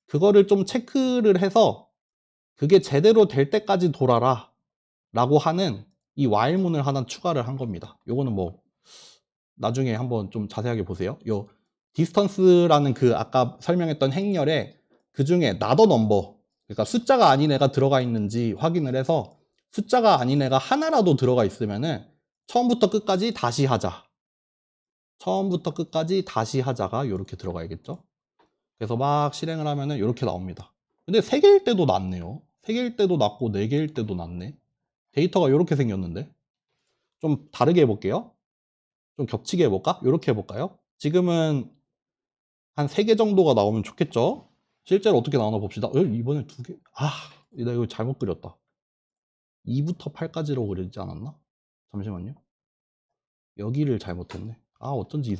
그거를 좀 체크를 해서 그게 제대로 될 때까지 돌아라 라고 하는 이 while문을 하나 추가를 한 겁니다. 요거는 뭐 나중에 한번 좀 자세하게 보세요. 요 디스턴스라는 그 아까 설명했던 행렬에 그 중에 not a number, 그러니까 숫자가 아닌 애가 들어가 있는지 확인을 해서 숫자가 아닌 애가 하나라도 들어가 있으면은 처음부터 끝까지 다시 하자. 처음부터 끝까지 다시 하자가 이렇게 들어가야겠죠. 그래서 막 실행을 하면은 이렇게 나옵니다. 근데 3개일 때도 낫네요. 3개일 때도 낫고 4개일 때도 낫네. 데이터가 이렇게 생겼는데 좀 다르게 해볼게요. 좀 겹치게 해볼까? 이렇게 해볼까요? 지금은 한 3개 정도가 나오면 좋겠죠? 실제로 어떻게 나오나 봅시다. 이번에 2개. 나 이거 잘못 그렸다. 2부터 8까지로 그리지 않았나? 잠시만요. 여기를 잘못했네. 어쩐지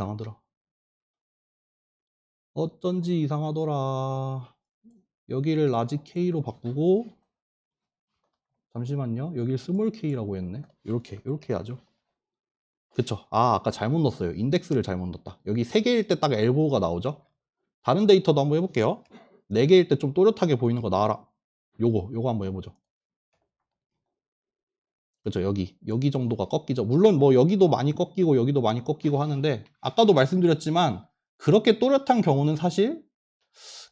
이상하더라. 여기를 라지 K로 바꾸고 잠시만요. 여기를 스몰 K라고 했네. 이렇게 해야죠. 그쵸? 아까 잘못 넣었어요. 인덱스를 잘못 넣었다. 여기 3개일 때 딱 엘보가 나오죠? 다른 데이터도 한번 해볼게요. 4개일 때 좀 또렷하게 보이는 거 나와라. 요거 한번 해보죠. 그죠? 여기 정도가 꺾이죠. 물론 뭐 여기도 많이 꺾이고 여기도 많이 꺾이고 하는데 아까도 말씀드렸지만 그렇게 또렷한 경우는 사실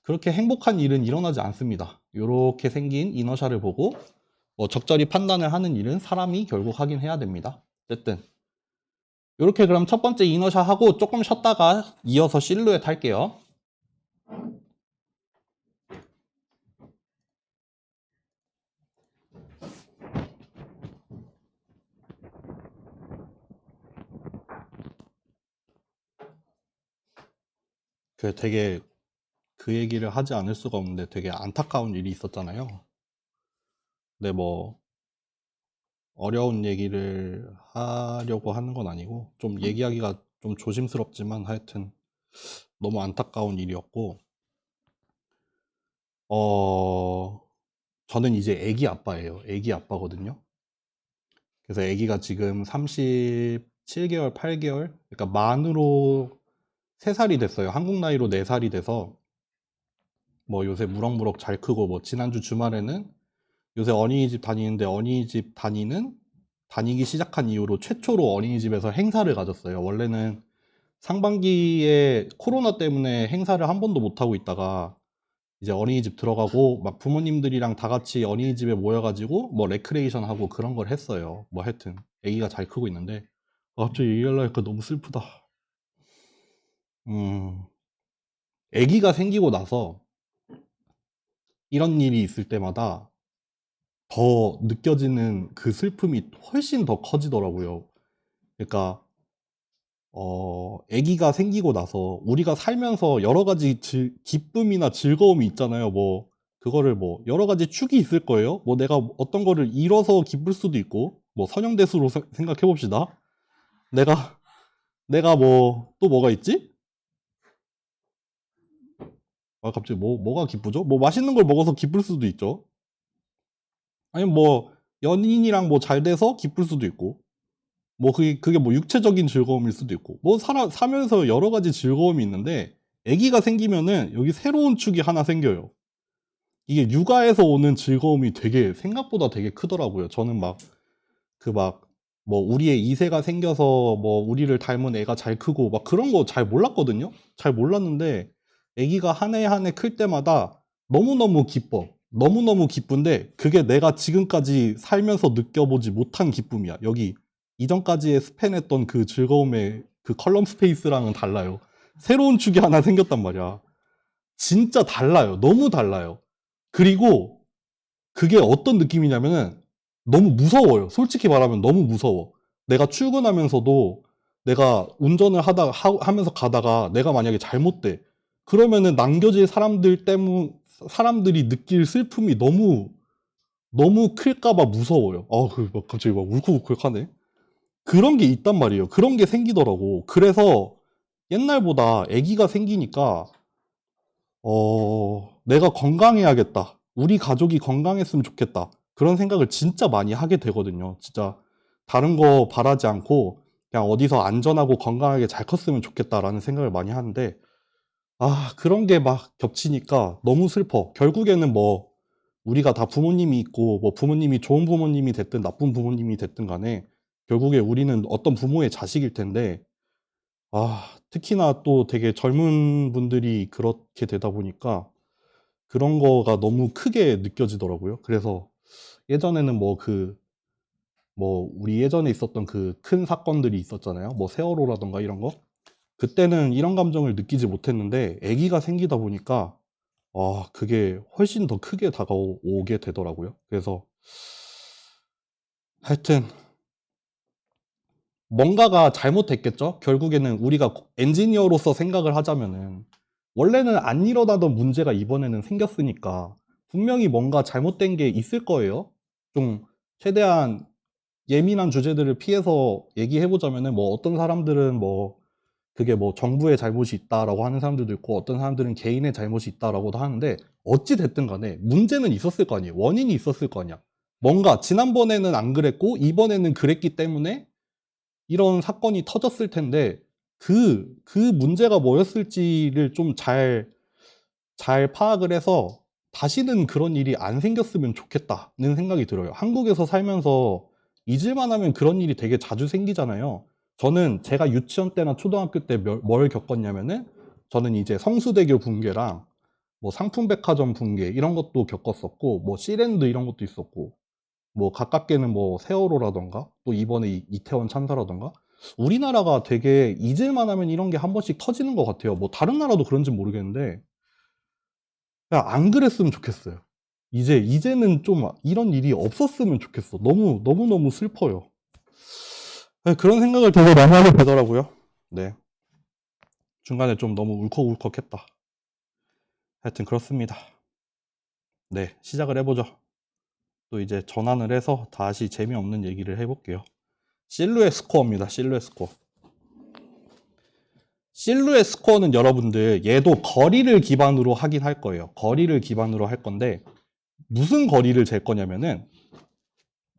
그렇게 행복한 일은 일어나지 않습니다. 이렇게 생긴 이너샤를 보고 뭐 적절히 판단을 하는 일은 사람이 결국 하긴 해야 됩니다. 어쨌든 이렇게 그럼 첫 번째 이너샤 하고 조금 쉬었다가 이어서 실루엣 할게요. 되게 그 얘기를 하지 않을 수가 없는데 되게 안타까운 일이 있었잖아요. 근데 뭐 어려운 얘기를 하려고 하는 건 아니고 좀 얘기하기가 좀 조심스럽지만 하여튼 너무 안타까운 일이었고 저는 이제 애기 아빠예요. 애기 아빠거든요. 그래서 애기가 지금 37개월, 8개월? 그러니까 만으로 3살이 됐어요. 한국 나이로 4살이 돼서 뭐 요새 무럭무럭 잘 크고 뭐 지난주 주말에는 요새 어린이집 다니는데 어린이집 다니기 시작한 이후로 최초로 어린이집에서 행사를 가졌어요. 원래는 상반기에 코로나 때문에 행사를 한 번도 못 하고 있다가 이제 어린이집 들어가고 막 부모님들이랑 다 같이 어린이집에 모여가지고 뭐 레크레이션 하고 그런 걸 했어요. 뭐 하여튼 애기가 잘 크고 있는데 갑자기 얘기하려니까 너무 슬프다. 음, 애기가 생기고 나서 이런 일이 있을 때마다 더 느껴지는 그 슬픔이 훨씬 더 커지더라고요. 그러니까 아기가 생기고 나서 우리가 살면서 여러 가지 기쁨이나 즐거움이 있잖아요. 뭐, 그거를 뭐, 여러 가지 축이 있을 거예요. 뭐, 내가 어떤 거를 잃어서 기쁠 수도 있고, 뭐, 선형대수로 생각해 봅시다. 내가, 내가 뭐, 또 뭐가 있지? 아, 갑자기 뭐가 기쁘죠? 뭐, 맛있는 걸 먹어서 기쁠 수도 있죠. 아니면 뭐, 연인이랑 뭐 잘 돼서 기쁠 수도 있고, 뭐 그게 뭐 육체적인 즐거움일 수도 있고 뭐 사면서 여러 가지 즐거움이 있는데 아기가 생기면은 여기 새로운 축이 하나 생겨요. 이게 육아에서 오는 즐거움이 되게 생각보다 되게 크더라고요. 저는 막 뭐 우리의 2세가 생겨서 뭐 우리를 닮은 애가 잘 크고 막 그런 거 잘 몰랐거든요. 잘 몰랐는데 아기가 한 해 한 해 클 때마다 너무너무 기뻐. 너무너무 기쁜데 그게 내가 지금까지 살면서 느껴보지 못한 기쁨이야. 여기 이전까지의 스팬했던 그 즐거움의 그 컬럼 스페이스랑은 달라요. 새로운 축이 하나 생겼단 말이야. 진짜 달라요. 너무 달라요. 그리고 그게 어떤 느낌이냐면은 너무 무서워요. 솔직히 말하면 너무 무서워. 내가 출근하면서도 내가 운전을 하면서 가다가 내가 만약에 잘못돼. 그러면은 남겨질 사람들이 느낄 슬픔이 너무 클까봐 무서워요. 막 갑자기 막 울컥울컥하네. 그런 게 있단 말이에요. 그런 게 생기더라고. 그래서 옛날보다 아기가 생기니까 내가 건강해야겠다. 우리 가족이 건강했으면 좋겠다. 그런 생각을 진짜 많이 하게 되거든요. 진짜 다른 거 바라지 않고 그냥 어디서 안전하고 건강하게 잘 컸으면 좋겠다라는 생각을 많이 하는데 그런 게 막 겹치니까 너무 슬퍼. 결국에는 뭐 우리가 다 부모님이 있고 뭐 부모님이 좋은 부모님이 됐든 나쁜 부모님이 됐든 간에 결국에 우리는 어떤 부모의 자식일 텐데 특히나 또 되게 젊은 분들이 그렇게 되다 보니까 그런 거가 너무 크게 느껴지더라고요. 그래서 예전에는 우리 예전에 있었던 그 큰 사건들이 있었잖아요. 뭐 세월호라던가 이런 거. 그때는 이런 감정을 느끼지 못했는데 아기가 생기다 보니까 그게 훨씬 더 크게 다가오게 되더라고요. 그래서 하여튼 뭔가가 잘못됐겠죠? 결국에는 우리가 엔지니어로서 생각을 하자면은 원래는 안 일어나던 문제가 이번에는 생겼으니까 분명히 뭔가 잘못된 게 있을 거예요. 좀 최대한 예민한 주제들을 피해서 얘기해 보자면은 뭐 어떤 사람들은 뭐 그게 뭐 정부의 잘못이 있다라고 하는 사람들도 있고 어떤 사람들은 개인의 잘못이 있다라고도 하는데 어찌 됐든 간에 문제는 있었을 거 아니에요. 원인이 있었을 거 아니야. 뭔가 지난번에는 안 그랬고 이번에는 그랬기 때문에 이런 사건이 터졌을 텐데 그 문제가 뭐였을지를 좀 잘 파악을 해서 다시는 그런 일이 안 생겼으면 좋겠다는 생각이 들어요. 한국에서 살면서 잊을만 하면 그런 일이 되게 자주 생기잖아요. 저는 제가 유치원 때나 초등학교 때 뭘 겪었냐면은 저는 이제 성수대교 붕괴랑 뭐 상품백화점 붕괴 이런 것도 겪었었고 뭐 시랜드 이런 것도 있었고 뭐 가깝게는 뭐 세월호라던가 또 이번에 이태원 참사라던가 우리나라가 되게 잊을만 하면 이런 게 한 번씩 터지는 것 같아요. 뭐 다른 나라도 그런지 모르겠는데 그냥 안 그랬으면 좋겠어요. 이제는 좀 이런 일이 없었으면 좋겠어. 너무너무 슬퍼요. 네, 그런 생각을 되게 많이 하게 되더라고요. 네. 중간에 좀 너무 울컥울컥했다. 하여튼 그렇습니다. 네, 시작을 해보죠. 또 이제 전환을 해서 다시 재미없는 얘기를 해볼게요. 실루엣 스코어입니다. 실루엣 스코어. 실루엣 스코어는 여러분들 얘도 거리를 기반으로 하긴 할 거예요. 거리를 기반으로 할 건데 무슨 거리를 잴 거냐면은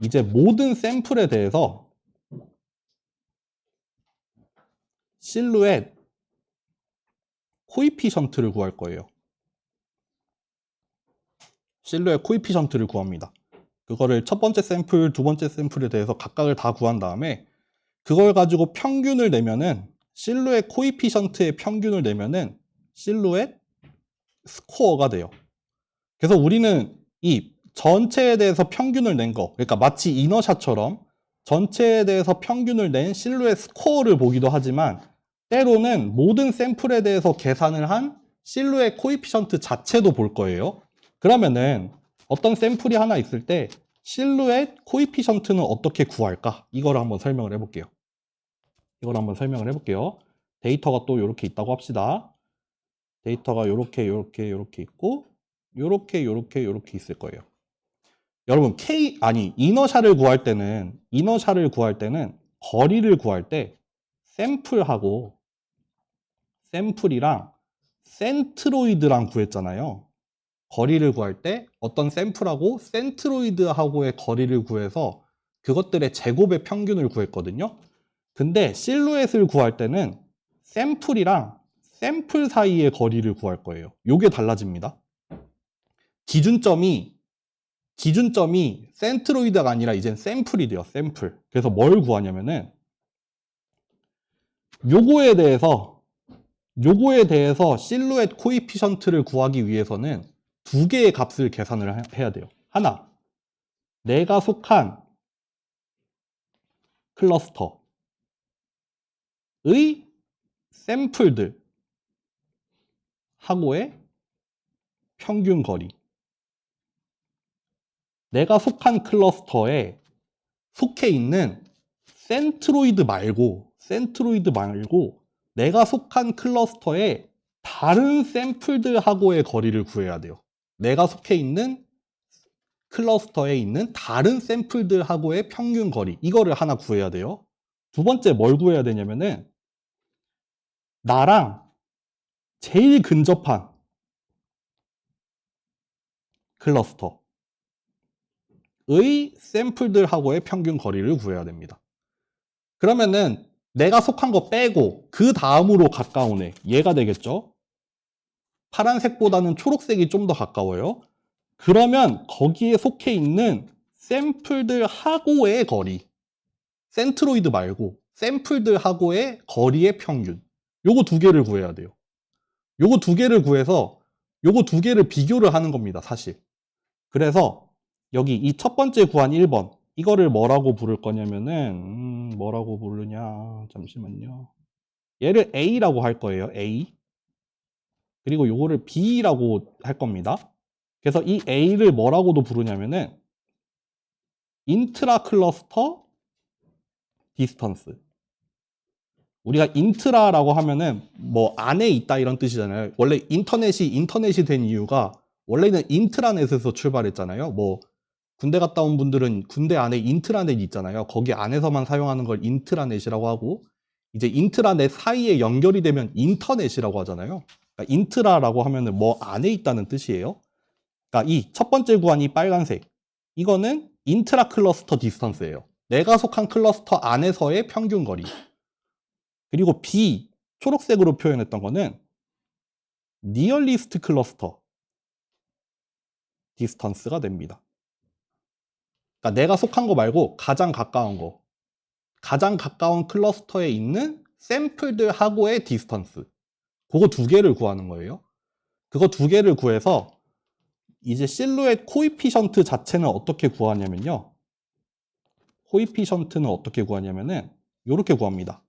이제 모든 샘플에 대해서 실루엣 코이피션트를 구할 거예요. 실루엣 코이피션트를 구합니다. 그거를 첫 번째 샘플, 두 번째 샘플에 대해서 각각을 다 구한 다음에 그걸 가지고 평균을 내면은 실루엣 코이피션트의 평균을 내면은 실루엣 스코어가 돼요. 그래서 우리는 이 전체에 대해서 평균을 낸 거, 그러니까 마치 이너샷처럼 전체에 대해서 평균을 낸 실루엣 스코어를 보기도 하지만 때로는 모든 샘플에 대해서 계산을 한 실루엣 코이피션트 자체도 볼 거예요. 그러면은 어떤 샘플이 하나 있을 때 실루엣 코이피션트는 어떻게 구할까? 이거를 한번 설명을 해볼게요. 데이터가 또 이렇게 있다고 합시다. 데이터가 이렇게 있고 이렇게 있을 거예요. 여러분 이너샷을 구할 때는 거리를 구할 때 샘플이랑 센트로이드랑 구했잖아요. 거리를 구할 때 어떤 샘플하고 센트로이드하고의 거리를 구해서 그것들의 제곱의 평균을 구했거든요. 근데 실루엣을 구할 때는 샘플이랑 샘플 사이의 거리를 구할 거예요. 요게 달라집니다. 기준점이 센트로이드가 아니라 이젠 샘플이 돼요. 샘플. 그래서 뭘 구하냐면은 요거에 대해서 실루엣 코이피션트를 구하기 위해서는 두 개의 값을 계산을 해야 돼요. 하나, 내가 속한 클러스터의 샘플들 하고의 평균 거리. 내가 속한 클러스터에 속해 있는 센트로이드 말고 내가 속한 클러스터의 다른 샘플들하고의 거리를 구해야 돼요. 내가 속해 있는 클러스터에 있는 다른 샘플들하고의 평균 거리. 이거를 하나 구해야 돼요. 두 번째 뭘 구해야 되냐면은 나랑 제일 근접한 클러스터의 샘플들하고의 평균 거리를 구해야 됩니다. 그러면은 내가 속한 거 빼고 그 다음으로 가까운 애, 얘가 되겠죠? 파란색보다는 초록색이 좀 더 가까워요. 그러면 거기에 속해 있는 샘플들하고의 거리, 센트로이드 말고 샘플들하고의 거리의 평균, 요거 두 개를 구해야 돼요. 요거 두 개를 구해서 요거 두 개를 비교를 하는 겁니다, 사실. 그래서 여기 이 첫 번째 구한 1번 이거를 뭐라고 부를 거냐면은 뭐라고 부르냐, 잠시만요. 얘를 A라고 할 거예요. A. 그리고 요거를 B라고 할 겁니다. 그래서 이 A를 뭐라고도 부르냐면은 인트라 클러스터 디스턴스. 우리가 인트라라고 하면은 뭐 안에 있다 이런 뜻이잖아요. 원래 인터넷이 된 이유가 원래는 인트라넷에서 출발했잖아요. 뭐 군대 갔다 온 분들은 군대 안에 인트라넷이 있잖아요. 거기 안에서만 사용하는 걸 인트라넷이라고 하고 이제 인트라넷 사이에 연결이 되면 인터넷이라고 하잖아요. 그러니까 인트라라고 하면은 뭐 안에 있다는 뜻이에요. 그러니까 이 첫 번째 구간이 빨간색. 이거는 인트라 클러스터 디스턴스예요. 내가 속한 클러스터 안에서의 평균 거리. 그리고 B, 초록색으로 표현했던 거는 니얼리스트 클러스터 디스턴스가 됩니다. 그러니까 내가 속한 거 말고 가장 가까운 거. 가장 가까운 클러스터에 있는 샘플들하고의 디스턴스. 그거 두 개를 구하는 거예요. 그거 두 개를 구해서 이제 실루엣 코이피션트 자체는 어떻게 구하냐면요. 코이피션트는 어떻게 구하냐면은 이렇게 구합니다.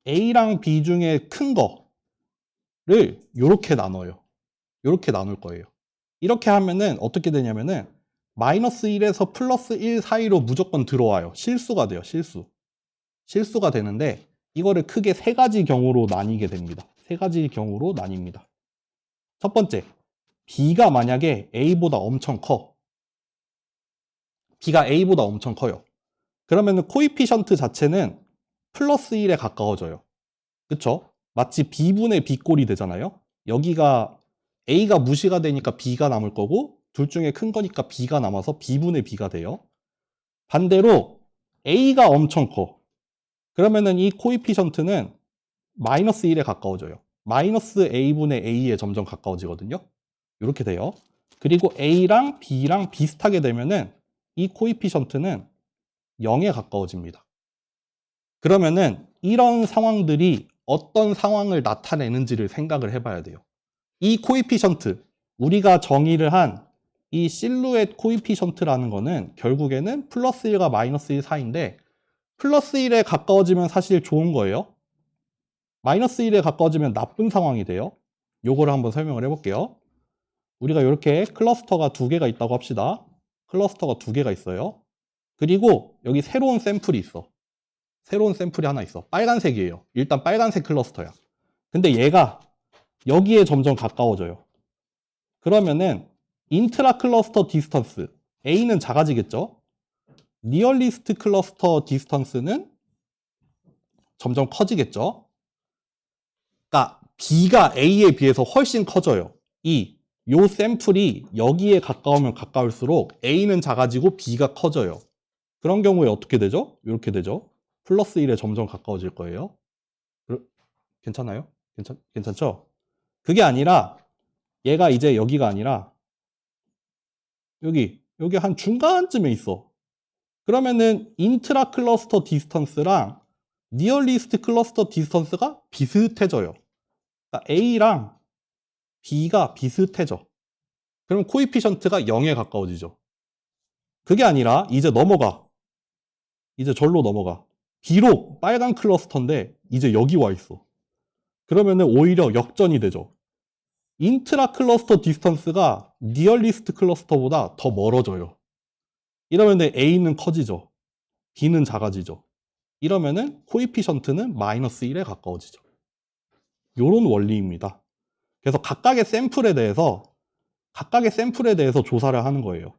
A랑 B 중에 큰 거를 이렇게 나눠요. 이렇게 나눌 거예요. 이렇게 하면은 어떻게 되냐면은 마이너스 1에서 플러스 1 사이로 무조건 들어와요. 실수가 돼요. 실수가 되는데 이거를 크게 세 가지 경우로 나뉘게 됩니다. 세 가지 경우로 나뉩니다. 첫 번째, B가 만약에 A보다 엄청 커. B가 A보다 엄청 커요. 그러면은 코이피션트 자체는 플러스 1에 가까워져요. 그쵸? 마치 B분의 B꼴이 되잖아요. 여기가 A가 무시가 되니까 B가 남을 거고 둘 중에 큰 거니까 B가 남아서 B분의 B가 돼요. 반대로 A가 엄청 커. 그러면은 이 코이피션트는 마이너스 1에 가까워져요. 마이너스 A분의 A에 점점 가까워지거든요. 이렇게 돼요. 그리고 A랑 B랑 비슷하게 되면은 이 코이피션트는 0에 가까워집니다. 그러면은 이런 상황들이 어떤 상황을 나타내는지를 생각을 해봐야 돼요. 이 코이피션트, 우리가 정의를 한 이 실루엣 코이피션트라는 거는 결국에는 플러스 1과 마이너스 1 사이인데 플러스 1에 가까워지면 사실 좋은 거예요. 마이너스 1에 가까워지면 나쁜 상황이 돼요. 요거를 한번 설명을 해볼게요. 우리가 이렇게 클러스터가 2개가 있다고 합시다. 클러스터가 2개가 있어요. 그리고 여기 새로운 샘플이 있어. 새로운 샘플이 하나 있어. 빨간색이에요. 일단 빨간색 클러스터야. 근데 얘가 여기에 점점 가까워져요. 그러면은 인트라 클러스터 디스턴스 A는 작아지겠죠? 니얼리스트 클러스터 디스턴스는 점점 커지겠죠? 그러니까 B가 A에 비해서 훨씬 커져요. 요 샘플이 여기에 가까우면 가까울수록 A는 작아지고 B가 커져요. 그런 경우에 어떻게 되죠? 이렇게 되죠. 플러스 1에 점점 가까워질 거예요. 괜찮아요? 괜찮죠? 그게 아니라 얘가 이제 여기가 아니라 여기 한 중간쯤에 있어. 그러면은 인트라 클러스터 디스턴스랑 니얼리스트 클러스터 디스턴스가 비슷해져요. 그러니까 A랑 B가 비슷해져. 그럼 코이피션트가 0에 가까워지죠. 그게 아니라 이제 넘어가. 이제 절로 넘어가. 비록 빨간 클러스터인데 이제 여기 와 있어. 그러면은 오히려 역전이 되죠. 인트라 클러스터 디스턴스가 니얼리스트 클러스터보다 더 멀어져요. 이러면 A는 커지죠. B는 작아지죠. 이러면은 코이피션트는 마이너스 1에 가까워지죠. 요런 원리입니다. 그래서 각각의 샘플에 대해서 조사를 하는 거예요.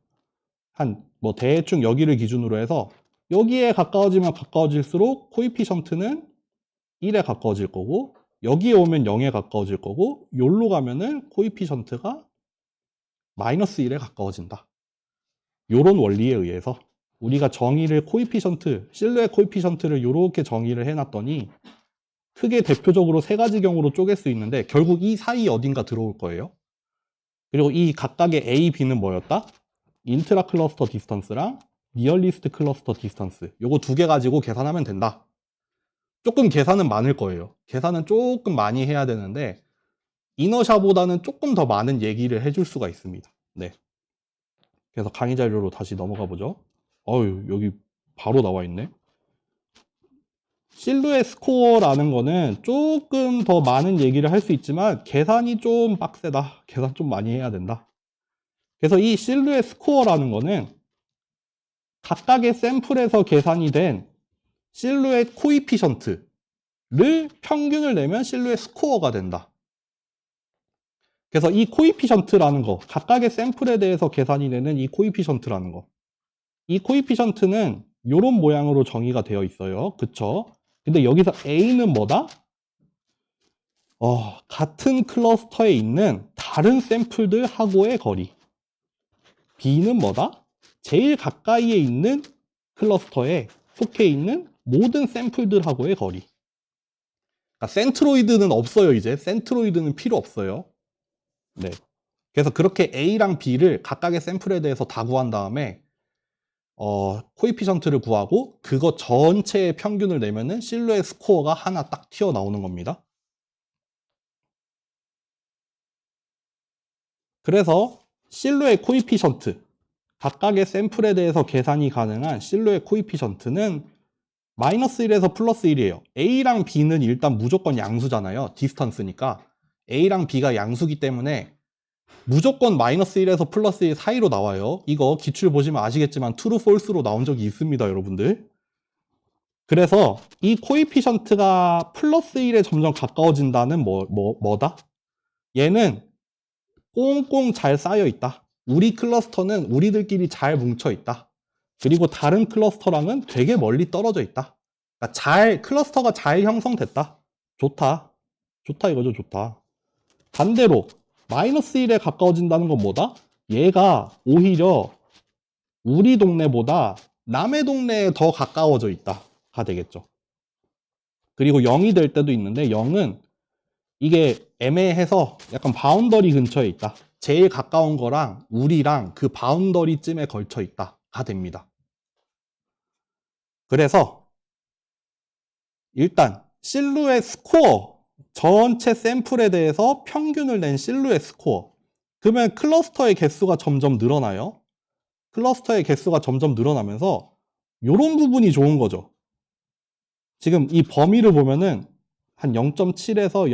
뭐 대충 여기를 기준으로 해서 여기에 가까워지면 가까워질수록 코이피션트는 1에 가까워질 거고 여기에 오면 0에 가까워질 거고 여기로 가면은 코이피션트가 마이너스 1에 가까워진다. 요런 원리에 의해서 우리가 정의를 실루엣 코이피션트를 이렇게 정의를 해놨더니 크게 대표적으로 3가지 경우로 쪼갤 수 있는데 결국 이 사이 어딘가 들어올 거예요. 그리고 이 각각의 A, B는 뭐였다? 인트라 클러스터 디스턴스랑 니얼리스트 클러스터 디스턴스. 요거 2개 가지고 계산하면 된다. 조금 계산은 많을 거예요. 계산은 조금 많이 해야 되는데 이너샤보다는 조금 더 많은 얘기를 해줄 수가 있습니다. 네. 그래서 강의 자료로 다시 넘어가 보죠. 여기 바로 나와 있네. 실루엣 스코어라는 거는 조금 더 많은 얘기를 할 수 있지만 계산이 좀 빡세다. 계산 좀 많이 해야 된다. 그래서 이 실루엣 스코어라는 거는 각각의 샘플에서 계산이 된 실루엣 코이피션트를 평균을 내면 실루엣 스코어가 된다. 그래서 이 코이피션트라는 거, 각각의 샘플에 대해서 계산이 되는 이 코이피션트라는 거. 이 코이피션트는 이런 모양으로 정의가 되어 있어요. 그쵸? 근데 여기서 A는 뭐다? 같은 클러스터에 있는 다른 샘플들하고의 거리. B는 뭐다? 제일 가까이에 있는 클러스터에 속해 있는 모든 샘플들하고의 거리. 그러니까 센트로이드는 없어요, 이제. 센트로이드는 필요 없어요. 네. 그래서 그렇게 A랑 B를 각각의 샘플에 대해서 다 구한 다음에 코이피션트를 구하고 그거 전체의 평균을 내면은 실루엣 스코어가 하나 딱 튀어나오는 겁니다. 그래서 실루엣 코이피션트, 각각의 샘플에 대해서 계산이 가능한 실루엣 코이피션트는 마이너스 1에서 플러스 1이에요. A랑 B는 일단 무조건 양수잖아요. 디스턴스니까. A랑 B가 양수기 때문에 무조건 마이너스 1에서 플러스 1 사이로 나와요. 이거 기출 보시면 아시겠지만 true, false로 나온 적이 있습니다, 여러분들. 그래서 이 코이피션트가 플러스 1에 점점 가까워진다는 뭐다? 얘는 꽁꽁 잘 쌓여 있다. 우리 클러스터는 우리들끼리 잘 뭉쳐 있다. 그리고 다른 클러스터랑은 되게 멀리 떨어져 있다. 그러니까 클러스터가 잘 형성됐다. 좋다. 좋다 이거죠, 좋다. 반대로 마이너스 1에 가까워진다는 건 뭐다? 얘가 오히려 우리 동네보다 남의 동네에 더 가까워져 있다가 되겠죠. 그리고 0이 될 때도 있는데 0은 이게 애매해서 약간 바운더리 근처에 있다. 제일 가까운 거랑 우리랑 그 바운더리쯤에 걸쳐 있다가 됩니다. 그래서 일단 실루엣 스코어, 전체 샘플에 대해서 평균을 낸 실루엣 스코어. 그러면 클러스터의 개수가 점점 늘어나요. 클러스터의 개수가 점점 늘어나면서 이런 부분이 좋은 거죠. 지금 이 범위를 보면은 한 0.7에서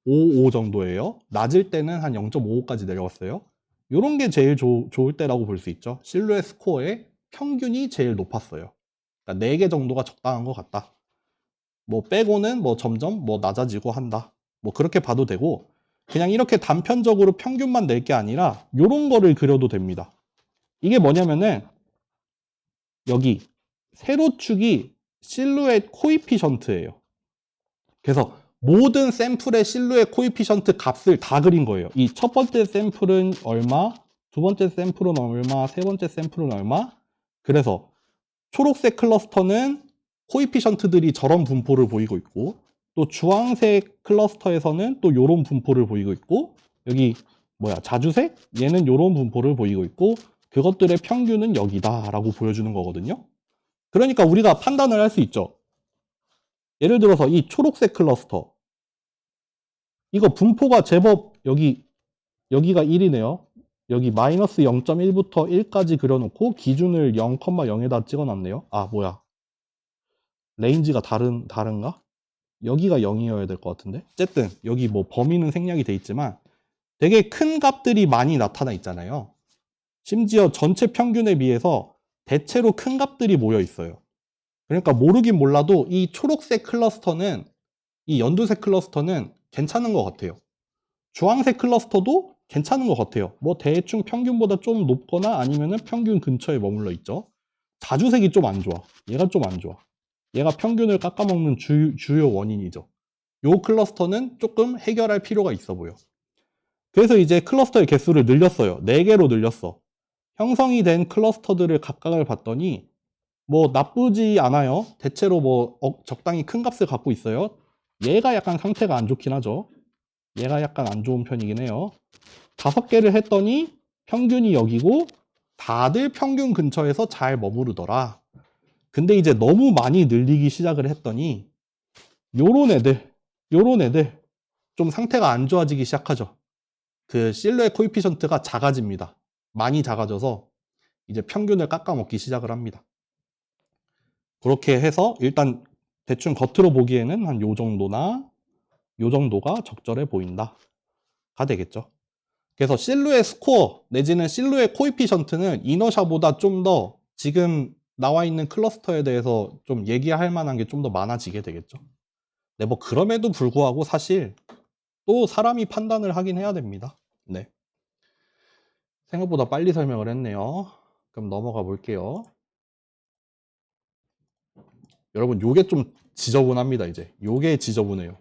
0.55 정도예요. 낮을 때는 한 0.55까지 내려왔어요. 이런 게 제일 좋을 때라고 볼 수 있죠. 실루엣 스코어의 평균이 제일 높았어요. 그러니까 4개 정도가 적당한 것 같다. 뭐 빼고는 뭐 점점 뭐 낮아지고 한다. 뭐 그렇게 봐도 되고, 그냥 이렇게 단편적으로 평균만 낼 게 아니라 이런 거를 그려도 됩니다. 이게 뭐냐면은 여기 세로축이 실루엣 코이피션트예요. 그래서 모든 샘플의 실루엣 코이피션트 값을 다 그린 거예요. 이 첫 번째 샘플은 얼마, 두 번째 샘플은 얼마, 세 번째 샘플은 얼마. 그래서 초록색 클러스터는 코이피션트들이 저런 분포를 보이고 있고, 또 주황색 클러스터에서는 또 이런 분포를 보이고 있고, 여기 자주색? 얘는 이런 분포를 보이고 있고, 그것들의 평균은 여기다라고 보여주는 거거든요. 그러니까 우리가 판단을 할 수 있죠. 예를 들어서 이 초록색 클러스터, 이거 분포가 제법 여기가 1이네요. 여기 마이너스 0.1부터 1까지 그려놓고 기준을 0,0에다 찍어놨네요. 아, 레인지가 다른가? 여기가 0이어야 될 것 같은데. 어쨌든 여기 뭐 범위는 생략이 돼 있지만 되게 큰 값들이 많이 나타나 있잖아요. 심지어 전체 평균에 비해서 대체로 큰 값들이 모여 있어요. 그러니까 모르긴 몰라도 이 초록색 클러스터는, 이 연두색 클러스터는 괜찮은 것 같아요. 주황색 클러스터도 괜찮은 것 같아요. 뭐 대충 평균보다 좀 높거나 아니면은 평균 근처에 머물러 있죠. 자주색이 좀 안 좋아. 얘가 좀 안 좋아. 얘가 평균을 깎아먹는 주요 원인이죠. 요 클러스터는 조금 해결할 필요가 있어 보여. 그래서 이제 클러스터의 개수를 늘렸어요. 4개로 늘렸어. 형성이 된 클러스터들을 각각을 봤더니 뭐 나쁘지 않아요. 대체로 뭐 적당히 큰 값을 갖고 있어요. 얘가 약간 상태가 안 좋긴 하죠. 얘가 약간 안 좋은 편이긴 해요. 5개를 했더니 평균이 여기고 다들 평균 근처에서 잘 머무르더라. 근데 이제 너무 많이 늘리기 시작을 했더니 요런 애들 좀 상태가 안 좋아지기 시작하죠. 그 실루엣 코이피션트가 작아집니다. 많이 작아져서 이제 평균을 깎아먹기 시작을 합니다. 그렇게 해서 일단 대충 겉으로 보기에는 한 요 정도나 요 정도가 적절해 보인다 가 되겠죠. 그래서 실루엣 스코어 내지는 실루엣 코이피션트는 이너샤보다 좀 더 지금 나와 있는 클러스터에 대해서 좀 얘기할 만한 게 좀 더 많아지게 되겠죠. 네, 뭐 그럼에도 불구하고 사실 또 사람이 판단을 하긴 해야 됩니다. 네. 생각보다 빨리 설명을 했네요. 그럼 넘어가 볼게요. 여러분, 요게 좀 지저분합니다. 이제 요게 지저분해요.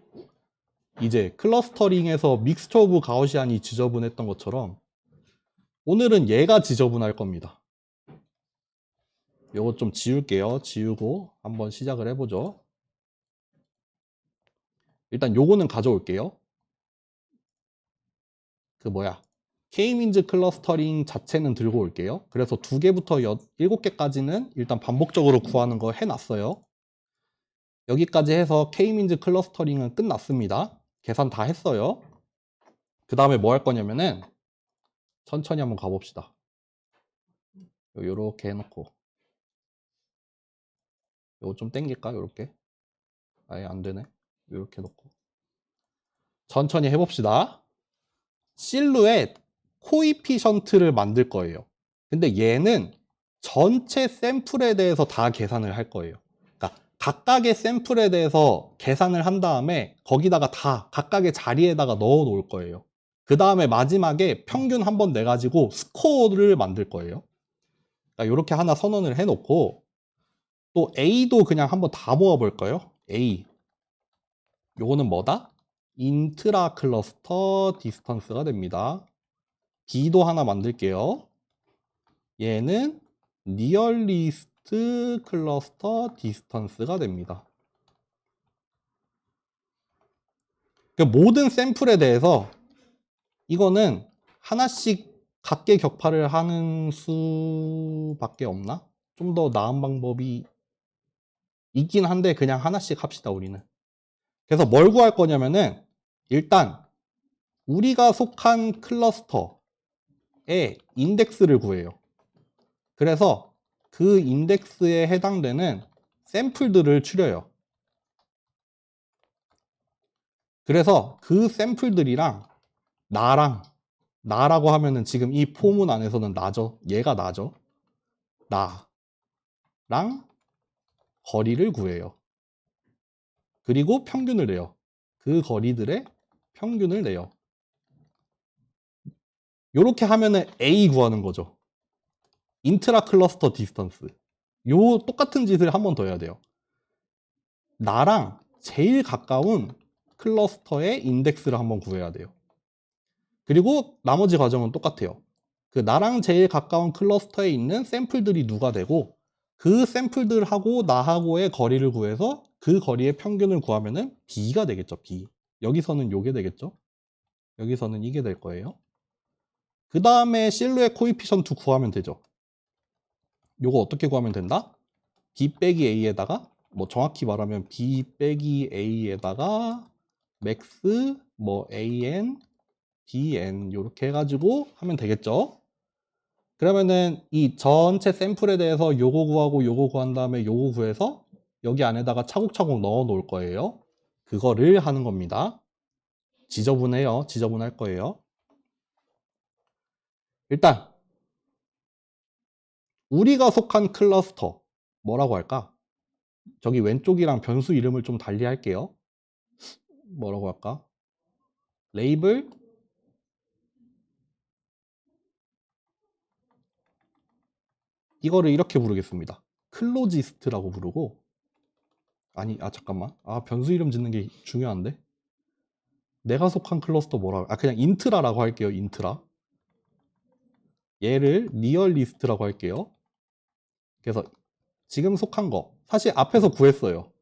이제 클러스터링에서 믹스처 오브 가우시안이 지저분했던 것처럼 오늘은 얘가 지저분할 겁니다. 요거 좀 지울게요. 지우고 한번 시작을 해보죠. 일단 요거는 가져올게요. K-민즈 클러스터링 자체는 들고 올게요. 그래서 2개부터 7개까지는 일단 반복적으로 구하는 거 해놨어요. 여기까지 해서 K-민즈 클러스터링은 끝났습니다. 계산 다 했어요. 그 다음에 뭐 할 거냐면은 천천히 한번 가봅시다. 요렇게 해놓고 요거 좀 땡길까? 요렇게. 아예 안 되네. 요렇게 놓고 천천히 해봅시다. 실루엣 코이피션트를 만들 거예요. 근데 얘는 전체 샘플에 대해서 다 계산을 할 거예요. 그러니까 각각의 샘플에 대해서 계산을 한 다음에 거기다가 다 각각의 자리에다가 넣어 놓을 거예요. 그 다음에 마지막에 평균 한번 내가지고 스코어를 만들 거예요. 그러니까 이렇게 하나 선언을 해놓고 또 A도 그냥 한번 다 모아볼까요? A. 요거는 뭐다? 인트라 클러스터 디스턴스가 됩니다. B도 하나 만들게요. 얘는 nearest cluster distance가 됩니다. 그러니까 모든 샘플에 대해서 이거는 하나씩 각계 격파를 하는 수밖에 없나? 좀 더 나은 방법이 있긴 한데 그냥 하나씩 합시다, 우리는. 그래서 뭘 구할 거냐면은 일단 우리가 속한 클러스터의 인덱스를 구해요. 그래서 그 인덱스에 해당되는 샘플들을 추려요. 그래서 그 샘플들이랑 나라고 하면은 지금 이 포문 안에서는 나죠. 얘가 나죠. 나랑 거리를 구해요. 그리고 평균을 내요. 그 거리들의 평균을 내요. 이렇게 하면은 A 구하는 거죠. 인트라 클러스터 디스턴스. 요 똑같은 짓을 한 번 더 해야 돼요. 나랑 제일 가까운 클러스터의 인덱스를 한번 구해야 돼요. 그리고 나머지 과정은 똑같아요. 그 나랑 제일 가까운 클러스터에 있는 샘플들이 누가 되고 그 샘플들하고 나하고의 거리를 구해서 그 거리의 평균을 구하면은 B가 되겠죠. B. 여기서는 요게 되겠죠. 여기서는 이게 될 거예요. 그 다음에 실루엣 코이피션트 구하면 되죠. 요거 어떻게 구하면 된다? B 빼기 A에다가 뭐 정확히 말하면 B 빼기 A에다가 맥스 뭐 AN DN 요렇게 해가지고 하면 되겠죠. 그러면은 이 전체 샘플에 대해서 요거 구하고 요거 구한 다음에 요거 구해서 여기 안에다가 차곡차곡 넣어 놓을 거예요. 그거를 하는 겁니다. 지저분해요. 지저분할 거예요. 일단 우리가 속한 클러스터 뭐라고 할까? 저기 왼쪽이랑 변수 이름을 좀 달리 할게요. 뭐라고 할까? 레이블 이거를 이렇게 부르겠습니다. 클로지스트라고 부르고 잠깐만. 변수 이름 짓는 게 중요한데. 내가 속한 클러스터 그냥 인트라라고 할게요. 인트라. 얘를 니얼리스트라고 할게요. 그래서 지금 속한 거 사실 앞에서 구했어요.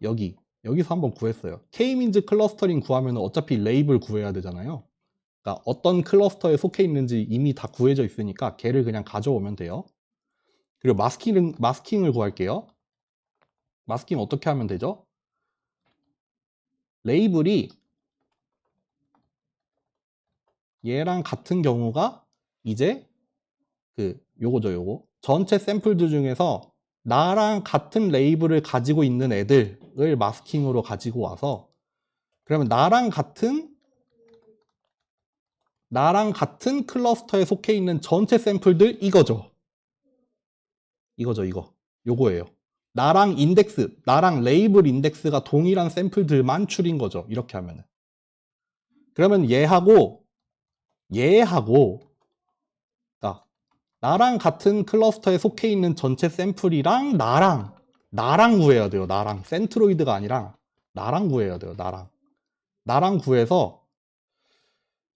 여기서 한번 구했어요. K-민즈 클러스터링 구하면 어차피 레이블 구해야 되잖아요. 그러니까 어떤 클러스터에 속해 있는지 이미 다 구해져 있으니까 걔를 그냥 가져오면 돼요. 그리고 마스킹을 구할게요. 마스킹 어떻게 하면 되죠? 레이블이 얘랑 같은 경우가 이제 요거 전체 샘플들 중에서 나랑 같은 레이블을 가지고 있는 애들을 마스킹으로 가지고 와서 그러면 나랑 같은 클러스터에 속해 있는 전체 샘플들 이거 요거예요. 나랑 레이블 인덱스가 동일한 샘플들만 추린 거죠. 이렇게 하면은. 그러면 얘하고 나랑 같은 클러스터에 속해 있는 전체 샘플이랑 나랑 구해야 돼요. 나랑 센트로이드가 아니라 나랑 구해야 돼요. 나랑 구해서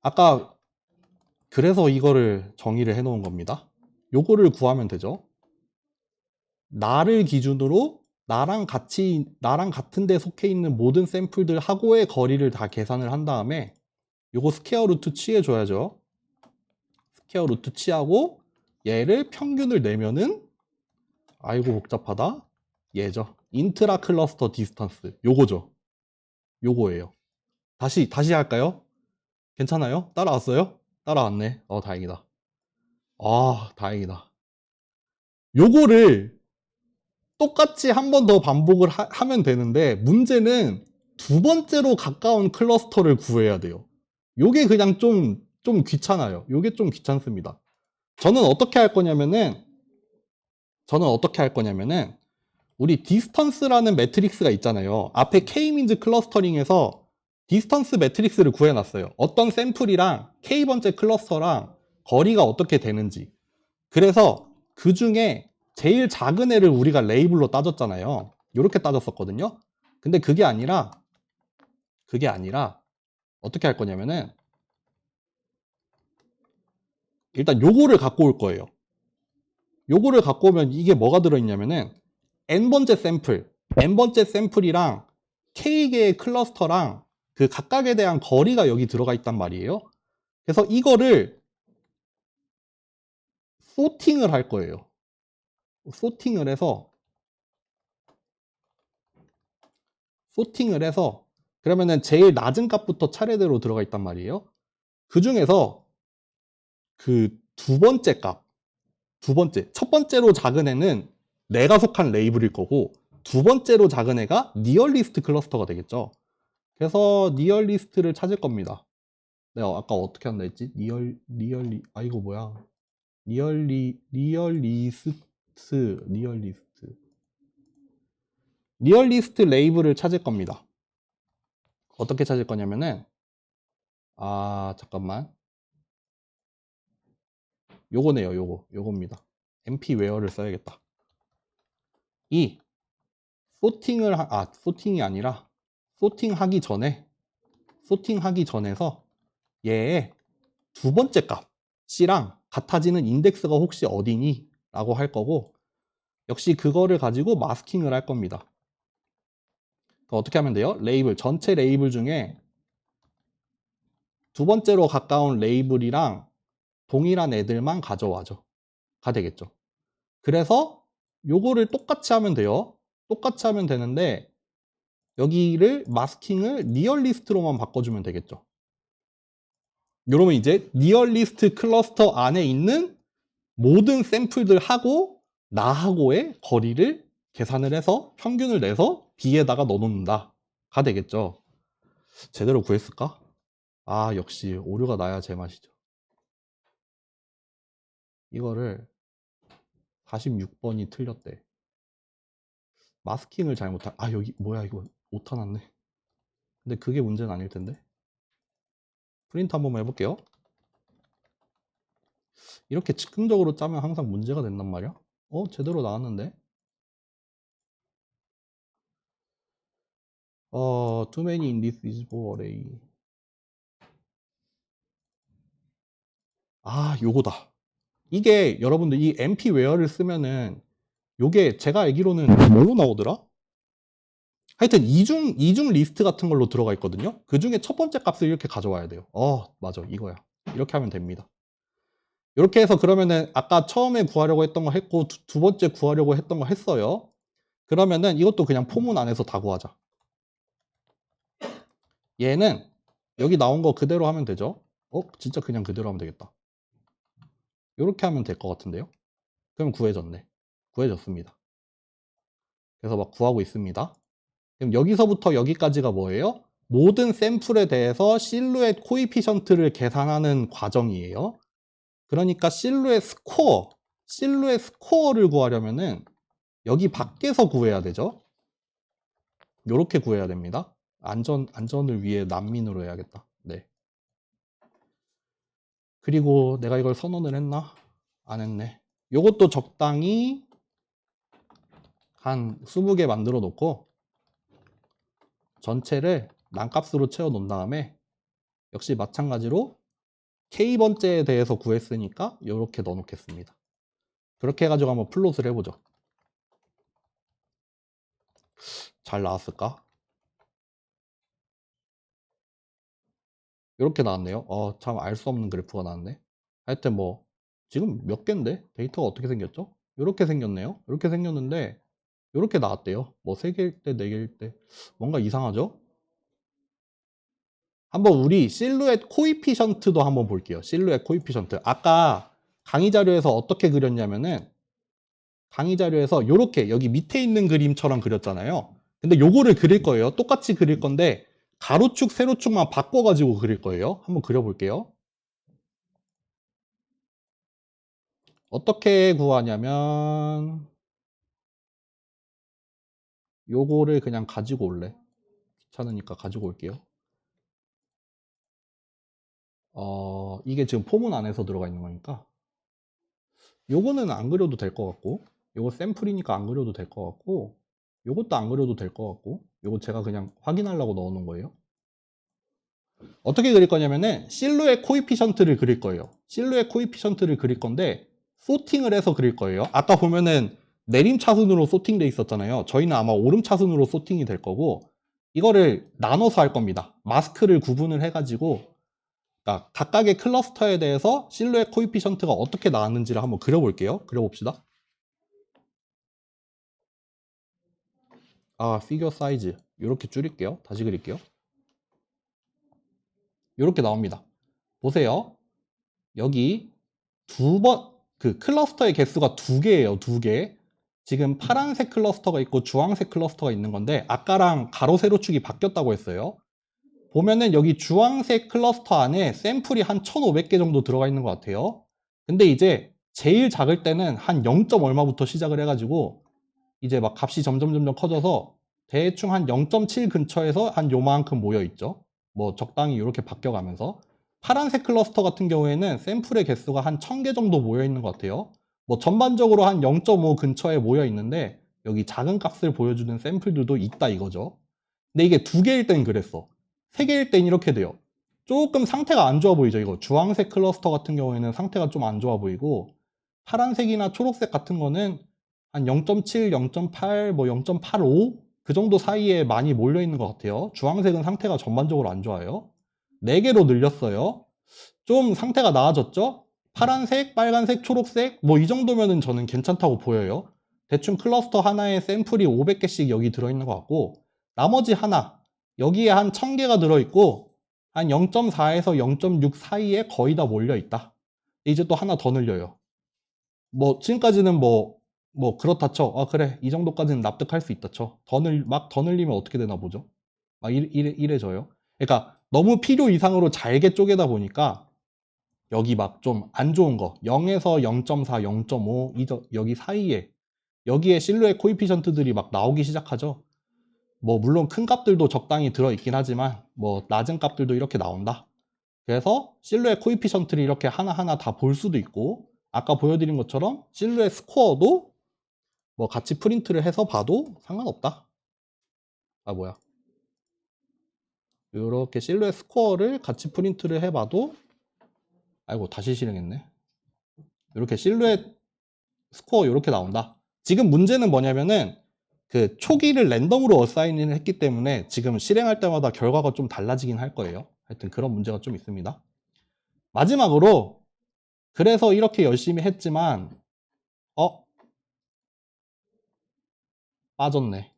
아까 그래서 이거를 정의를 해 놓은 겁니다. 요거를 구하면 되죠. 나를 기준으로 나랑 같은 데 속해 있는 모든 샘플들하고의 거리를 다 계산을 한 다음에 요거 스퀘어 루트 취해 줘야죠. 스퀘어 루트 취하고 얘를 평균을 내면은 아이고 복잡하다. 얘죠. 인트라 클러스터 디스턴스. 요거예요. 다시 할까요? 괜찮아요? 따라왔어요? 따라왔네. 다행이다. 다행이다. 요거를 똑같이 한 번 더 반복을 하면 되는데 문제는 두 번째로 가까운 클러스터를 구해야 돼요. 요게 그냥 좀 귀찮아요. 요게 좀 귀찮습니다. 저는 어떻게 할 거냐면은 우리 디스턴스라는 매트릭스가 있잖아요. 앞에 K-민즈 클러스터링에서 디스턴스 매트릭스를 구해놨어요. 어떤 샘플이랑 K번째 클러스터랑 거리가 어떻게 되는지. 그래서 그 중에 제일 작은 애를 우리가 레이블로 따졌잖아요. 이렇게 따졌었거든요. 근데 그게 아니라 어떻게 할 거냐면은 일단 요거를 갖고 올 거예요. 요거를 갖고 오면 이게 뭐가 들어있냐면은 n번째 샘플, n번째 샘플이랑 k개의 클러스터랑 그 각각에 대한 거리가 여기 들어가 있단 말이에요. 그래서 이거를 소팅을 할 거예요. 소팅을 해서 그러면은 제일 낮은 값부터 차례대로 들어가 있단 말이에요. 그 중에서 그 두 번째 값, 첫 번째로 작은 애는 내가 속한 레이블일 거고 두 번째로 작은 애가 니얼리스트 클러스터가 되겠죠. 그래서 니얼리스트를 찾을 겁니다. 내가 아까 어떻게 한다 했지? 이거 뭐야? 니얼리스트 레이블을 찾을 겁니다. 어떻게 찾을 거냐면은 잠깐만. 요거네요. 요겁니다. np where를 써야겠다. 이 소팅이 아니라 소팅하기 전에서 얘의 두 번째 값 C랑 같아지는 인덱스가 혹시 어디니? 라고 할 거고 역시 그거를 가지고 마스킹을 할 겁니다. 어떻게 하면 돼요? 전체 레이블 중에 두 번째로 가까운 레이블이랑 동일한 애들만 가져와줘. 가 되겠죠. 그래서 요거를 똑같이 하면 돼요. 똑같이 하면 되는데 여기를 마스킹을 니얼리스트로만 바꿔주면 되겠죠. 이러면 이제 니얼리스트 클러스터 안에 있는 모든 샘플들하고 나하고의 거리를 계산을 해서 평균을 내서 B에다가 넣어놓는다 가 되겠죠. 제대로 구했을까? 역시 오류가 나야 제맛이죠. 이거를 46번이 틀렸대. 마스킹을 잘못한 여기 뭐야 이거 오타 났네. 근데 그게 문제는 아닐 텐데. 프린트 한 번만 해볼게요. 이렇게 즉흥적으로 짜면 항상 문제가 된단 말이야. 제대로 나왔는데. too many indices for array. 요거다. 이게 여러분들 이 np where를 쓰면은 요게 제가 알기로는 뭘로 나오더라? 하여튼 이중 리스트 같은 걸로 들어가 있거든요. 그 중에 첫 번째 값을 이렇게 가져와야 돼요. 맞아. 이거야. 이렇게 하면 됩니다. 이렇게 해서 그러면은 아까 처음에 구하려고 했던 거 했고 두 번째 구하려고 했던 거 했어요. 그러면은 이것도 그냥 포문 안에서 다 구하자. 얘는 여기 나온 거 그대로 하면 되죠. 진짜 그냥 그대로 하면 되겠다. 이렇게 하면 될 것 같은데요. 그럼 구해졌네. 구해졌습니다. 그래서 막 구하고 있습니다. 그럼 여기서부터 여기까지가 뭐예요? 모든 샘플에 대해서 실루엣 코이피션트를 계산하는 과정이에요. 그러니까 실루엣 스코어를 구하려면은 여기 밖에서 구해야 되죠. 이렇게 구해야 됩니다. 안전을 위해 난민으로 해야겠다. 네. 그리고 내가 이걸 선언을 했나? 안 했네. 요것도 적당히 한 20개 만들어 놓고 전체를 난값으로 채워 놓은 다음에 역시 마찬가지로 K번째에 대해서 구했으니까 이렇게 넣어 놓겠습니다. 그렇게 해가지고 한번 플롯을 해보죠. 잘 나왔을까? 이렇게 나왔네요. 참 알 수 없는 그래프가 나왔네. 하여튼 뭐 지금 몇 개인데 데이터가 어떻게 생겼죠? 이렇게 생겼네요. 이렇게 생겼는데 이렇게 나왔대요. 뭐 3개일 때 4개일 때 뭔가 이상하죠? 한번 우리 실루엣 코이피션트도 한번 볼게요. 실루엣 코이피션트. 아까 강의 자료에서 어떻게 그렸냐면은 강의 자료에서 이렇게 여기 밑에 있는 그림처럼 그렸잖아요. 근데 요거를 그릴 거예요. 똑같이 그릴 건데 가로축, 세로축만 바꿔가지고 그릴 거예요. 한번 그려볼게요. 어떻게 구하냐면 요거를 그냥 가지고 올래. 귀찮으니까 가지고 올게요. 이게 지금 포문 안에서 들어가 있는 거니까 요거는 안 그려도 될 것 같고 요거 샘플이니까 안 그려도 될 것 같고 요것도 안 그려도 될 것 같고 요거 제가 그냥 확인하려고 넣어 놓은 거예요. 어떻게 그릴 거냐면은 실루엣 코이피션트를 그릴 거예요. 실루엣 코이피션트를 그릴 건데 소팅을 해서 그릴 거예요. 아까 보면은 내림차순으로 소팅돼 있었잖아요. 저희는 아마 오름차순으로 소팅이 될 거고 이거를 나눠서 할 겁니다. 마스크를 구분을 해가지고 그러니까 각각의 클러스터에 대해서 실루엣 코이피션트가 어떻게 나왔는지를 한번 그려볼게요. 그려봅시다. 피규어 사이즈 이렇게 줄일게요. 다시 그릴게요. 이렇게 나옵니다. 보세요. 여기 그 클러스터의 개수가 2개예요. 2개. 지금 파란색 클러스터가 있고 주황색 클러스터가 있는 건데 아까랑 가로 세로축이 바뀌었다고 했어요. 보면은 여기 주황색 클러스터 안에 샘플이 한 1500개 정도 들어가 있는 것 같아요. 근데 이제 제일 작을 때는 한 0. 얼마부터 시작을 해가지고 이제 막 값이 점점 커져서 대충 한 0.7 근처에서 한 요만큼 모여 있죠. 뭐 적당히 이렇게 바뀌어가면서 파란색 클러스터 같은 경우에는 샘플의 개수가 한 1000개 정도 모여 있는 것 같아요. 뭐 전반적으로 한 0.5 근처에 모여 있는데 여기 작은 값을 보여주는 샘플들도 있다 이거죠. 근데 이게 2개일 땐 그랬어. 3개일 땐 이렇게 돼요. 조금 상태가 안 좋아 보이죠. 이거 주황색 클러스터 같은 경우에는 상태가 좀 안 좋아 보이고 파란색이나 초록색 같은 거는 한 0.7, 0.8, 뭐 0.85 그 정도 사이에 많이 몰려 있는 것 같아요. 주황색은 상태가 전반적으로 안 좋아요. 4개로 늘렸어요. 좀 상태가 나아졌죠? 파란색, 빨간색, 초록색 뭐 이 정도면은 저는 괜찮다고 보여요. 대충 클러스터 하나에 샘플이 500개씩 여기 들어있는 것 같고 나머지 하나 여기에 한 1000개가 들어있고 한 0.4에서 0.6 사이에 거의 다 몰려 있다. 이제 또 하나 더 늘려요. 뭐 지금까지는 뭐 그렇다 쳐. 그래 이 정도까지는 납득할 수 있다 쳐. 막 더 늘리면 어떻게 되나 보죠. 막 이래져요. 그러니까 너무 필요 이상으로 잘게 쪼개다 보니까 여기 막 좀 안 좋은 거 0에서 0.4, 0.5 여기 사이에 여기에 실루엣 코이피션트들이 막 나오기 시작하죠. 뭐 물론 큰 값들도 적당히 들어있긴 하지만 뭐 낮은 값들도 이렇게 나온다. 그래서 실루엣 코이피션트를 이렇게 하나하나 다 볼 수도 있고 아까 보여드린 것처럼 실루엣 스코어도 뭐 같이 프린트를 해서 봐도 상관없다. 뭐야. 이렇게 실루엣 스코어를 같이 프린트를 해봐도 아이고 다시 실행했네. 이렇게 실루엣 스코어 이렇게 나온다. 지금 문제는 뭐냐면은 그 초기를 랜덤으로 어사인을 했기 때문에 지금 실행할 때마다 결과가 좀 달라지긴 할 거예요. 하여튼 그런 문제가 좀 있습니다. 마지막으로 그래서 이렇게 열심히 했지만 빠졌네.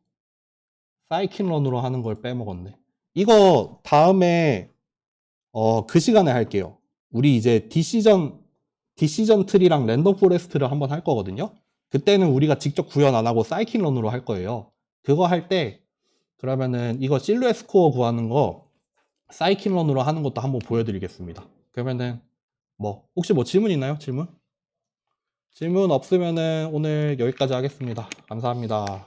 사이킨런으로 하는 걸 빼먹었네. 이거 다음에 그 시간에 할게요. 우리 이제 디시전 트리랑 랜덤 포레스트를 한번 할 거거든요. 그때는 우리가 직접 구현 안 하고 사이킨런으로 할 거예요. 그거 할 때 그러면은 이거 실루엣 스코어 구하는 거 사이킨런으로 하는 것도 한번 보여드리겠습니다. 그러면은 혹시 뭐 질문 있나요? 질문 없으면은 오늘 여기까지 하겠습니다. 감사합니다.